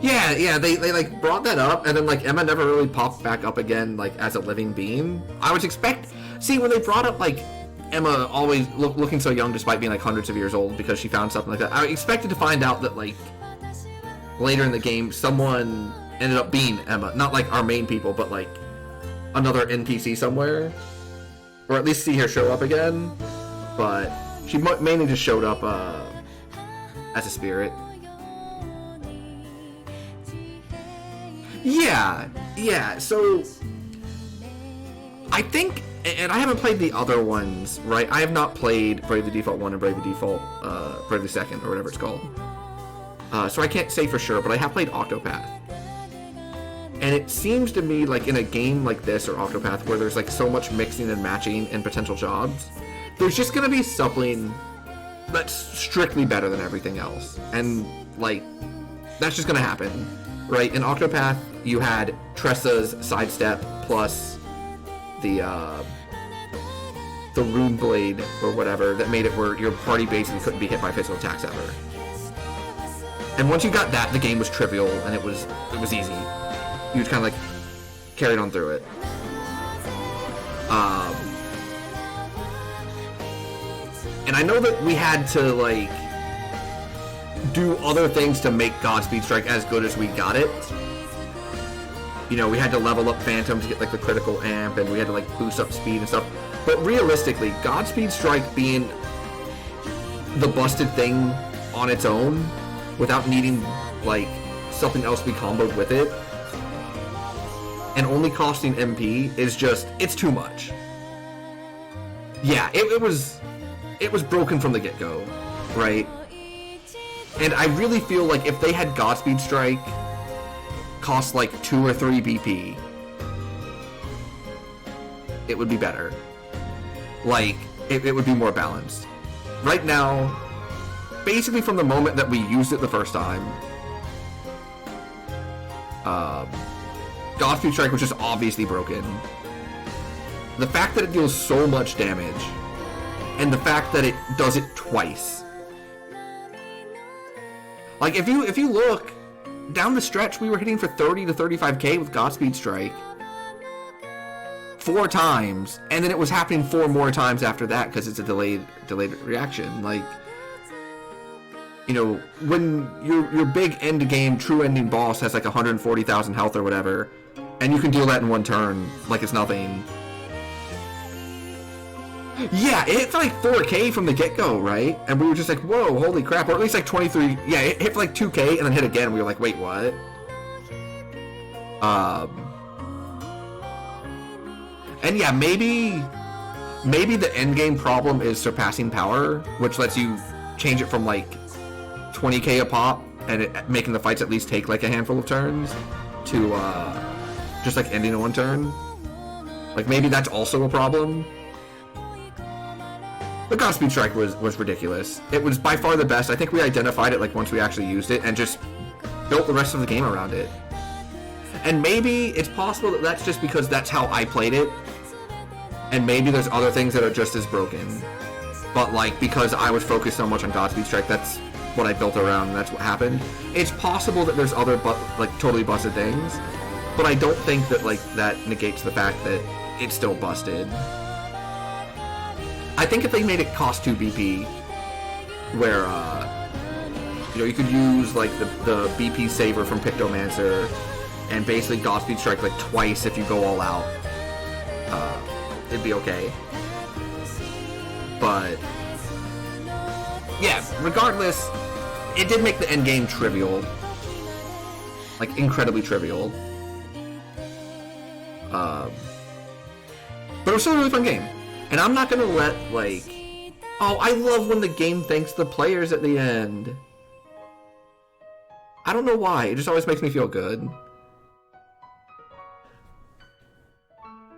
Yeah, they like brought that up, and then like Emma never really popped back up again, like, as a living being. I was see, when they brought up like Emma always looking so young despite being like hundreds of years old because she found something like that, I expected to find out that like later in the game someone ended up being Emma, not like our main people, but like another NPC somewhere, or at least see her show up again. But she mainly just showed up as a spirit. Yeah, so I think, and I haven't played the other ones, right? I have not played Bravely Default 1 and Bravely Default, Bravely 2nd, or whatever it's called. So I can't say for sure, but I have played Octopath. And it seems to me like in a game like this, or Octopath, where there's like so much mixing and matching and potential jobs, there's just gonna be something that's strictly better than everything else. And like, that's just gonna happen. Right, in Octopath, you had Tressa's sidestep plus the rune blade or whatever that made it where your party basically couldn't be hit by physical attacks ever. And once you got that, the game was trivial and it was easy. You just kind of like carried on through it. And I know that we had to like do other things to make Godspeed Strike as good as we got it. You know, we had to level up Phantom to get like the critical amp, and we had to like boost up speed and stuff. But realistically, Godspeed Strike being the busted thing on its own, without needing like something else to be comboed with it, and only costing MP is just, it's too much. Yeah, it was broken from the get-go, right? And I really feel like if they had Godspeed Strike cost like 2 or 3 BP, it would be better. Like, it would be more balanced. Right now, basically from the moment that we used it the first time, Godspeed Strike was just obviously broken. The fact that it deals so much damage, and the fact that it does it twice. Like, if you look, down the stretch, we were hitting for 30 to 35k with Godspeed Strike 4 times, and then it was happening 4 more times after that because it's a delayed reaction. Like, you know, when your big end game, true ending boss has like 140,000 health or whatever, and you can deal that in 1 turn like it's nothing. Yeah, it hit like 4k from the get-go, right? And we were just like, whoa, holy crap. Or at least like 23, yeah, it hit for like 2k and then hit again. We were like, wait, what? And yeah, maybe the endgame problem is surpassing power, which lets you change it from like 20k a pop and making the fights at least take like a handful of turns to just like ending in 1 turn. Like, maybe that's also a problem. But Godspeed Strike was ridiculous. It was by far the best. I think we identified it like once we actually used it and just built the rest of the game around it. And maybe it's possible that that's just because that's how I played it. And maybe there's other things that are just as broken. But like, because I was focused so much on Godspeed Strike, that's what I built around and that's what happened. It's possible that there's other like totally busted things, but I don't think that like that negates the fact that it's still busted. I I think if they made it cost 2 BP, where you know, you could use like the BP saver from Pictomancer, and basically Godspeed Strike like twice if you go all out, it'd be okay. But yeah, regardless, it did make the end game trivial, like incredibly trivial. But it was still a really fun game, and I'm not gonna let like, oh, I love when the game thanks the players at the end. I don't know why, it just always makes me feel good.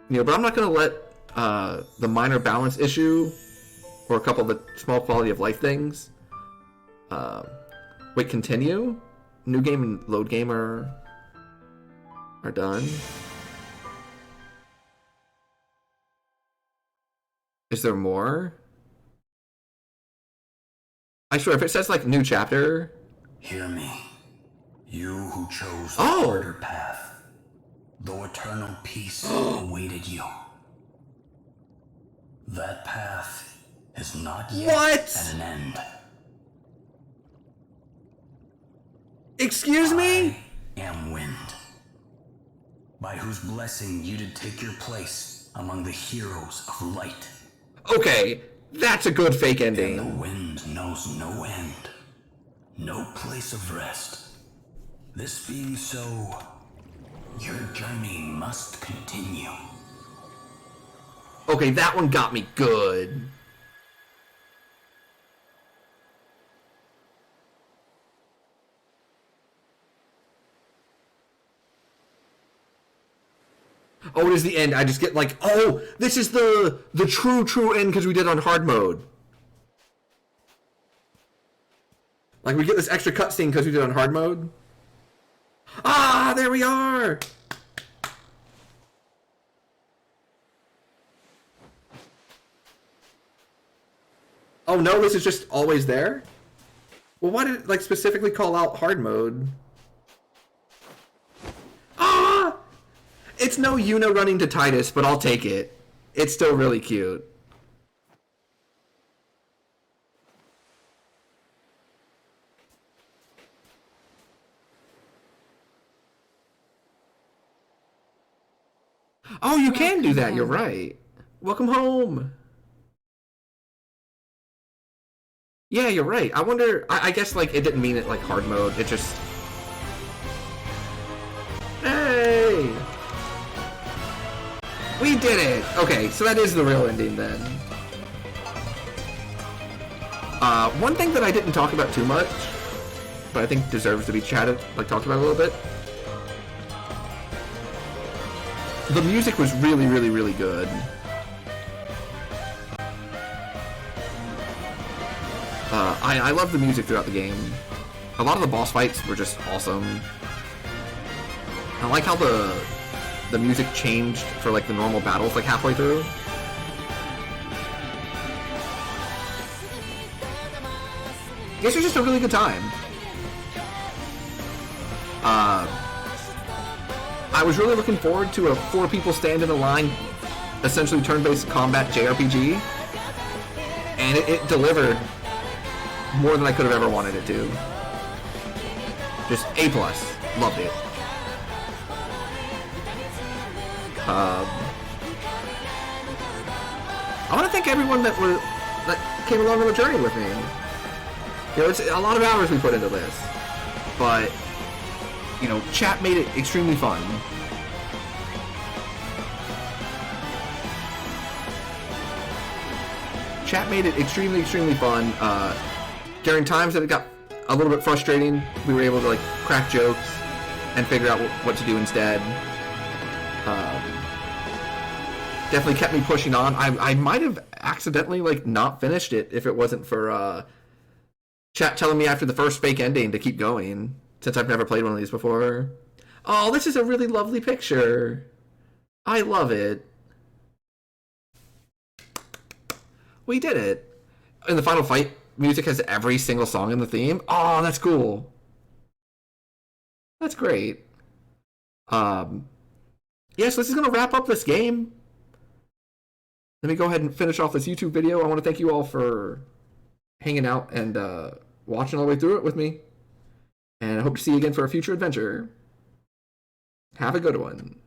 You know, but I'm not gonna let the minor balance issue or a couple of the small quality of life things wait, continue? New game and load game are done. Is there more? I swear, if it says like new chapter. Hear me, you who chose the Oh! harder path, though eternal peace awaited you. That path is not yet at an end. Excuse me? I am wind, by whose blessing you did take your place among the heroes of light. Okay, that's a good fake ending. And the wind knows no end, no place of rest. This being so, your journey must continue. Okay, that one got me good. Oh, it is the end. I just get like, oh, this is the true end because we did it on hard mode. Like, we get this extra cutscene because we did it on hard mode. Ah, there we are! Oh no, this is just always there? Well, why did it, like, specifically call out hard mode? Ah! It's no Yuna running to Titus, but I'll take it. It's still really cute. Oh, you can do that, you're right. Welcome home. Yeah, you're right. I wonder, I guess, like, it didn't mean it like hard mode. It just... Hey! We did it! Okay, so that is the real ending then. One thing that I didn't talk about too much, but I think deserves to be chatted, like talked about a little bit. The music was really, really, really good. I love the music throughout the game. A lot of the boss fights were just awesome. I like how the music changed for like the normal battles like halfway through. This was just a really good time. I was really looking forward to a 4 people stand in a line, essentially turn-based combat JRPG, and it delivered more than I could have ever wanted it to. Just A+. Loved it. I want to thank everyone that came along on the journey with me. You know, it's a lot of hours we put into this, but you know, chat made it extremely fun. Chat made it extremely, extremely fun. During times that it got a little bit frustrating, we were able to like crack jokes and figure out what to do instead. Definitely kept me pushing on. I might have accidentally like not finished it if it wasn't for chat telling me after the first fake ending to keep going, since I've never played one of these before. Oh, this is a really lovely picture. I love it. We did it. In the final fight, music has every single song in the theme. Oh, that's cool. That's great. Yes, this is gonna wrap up this game. let me go ahead and finish off this YouTube video. I want to thank you all for hanging out and watching all the way through it with me. And I hope to see you again for a future adventure. Have a good one.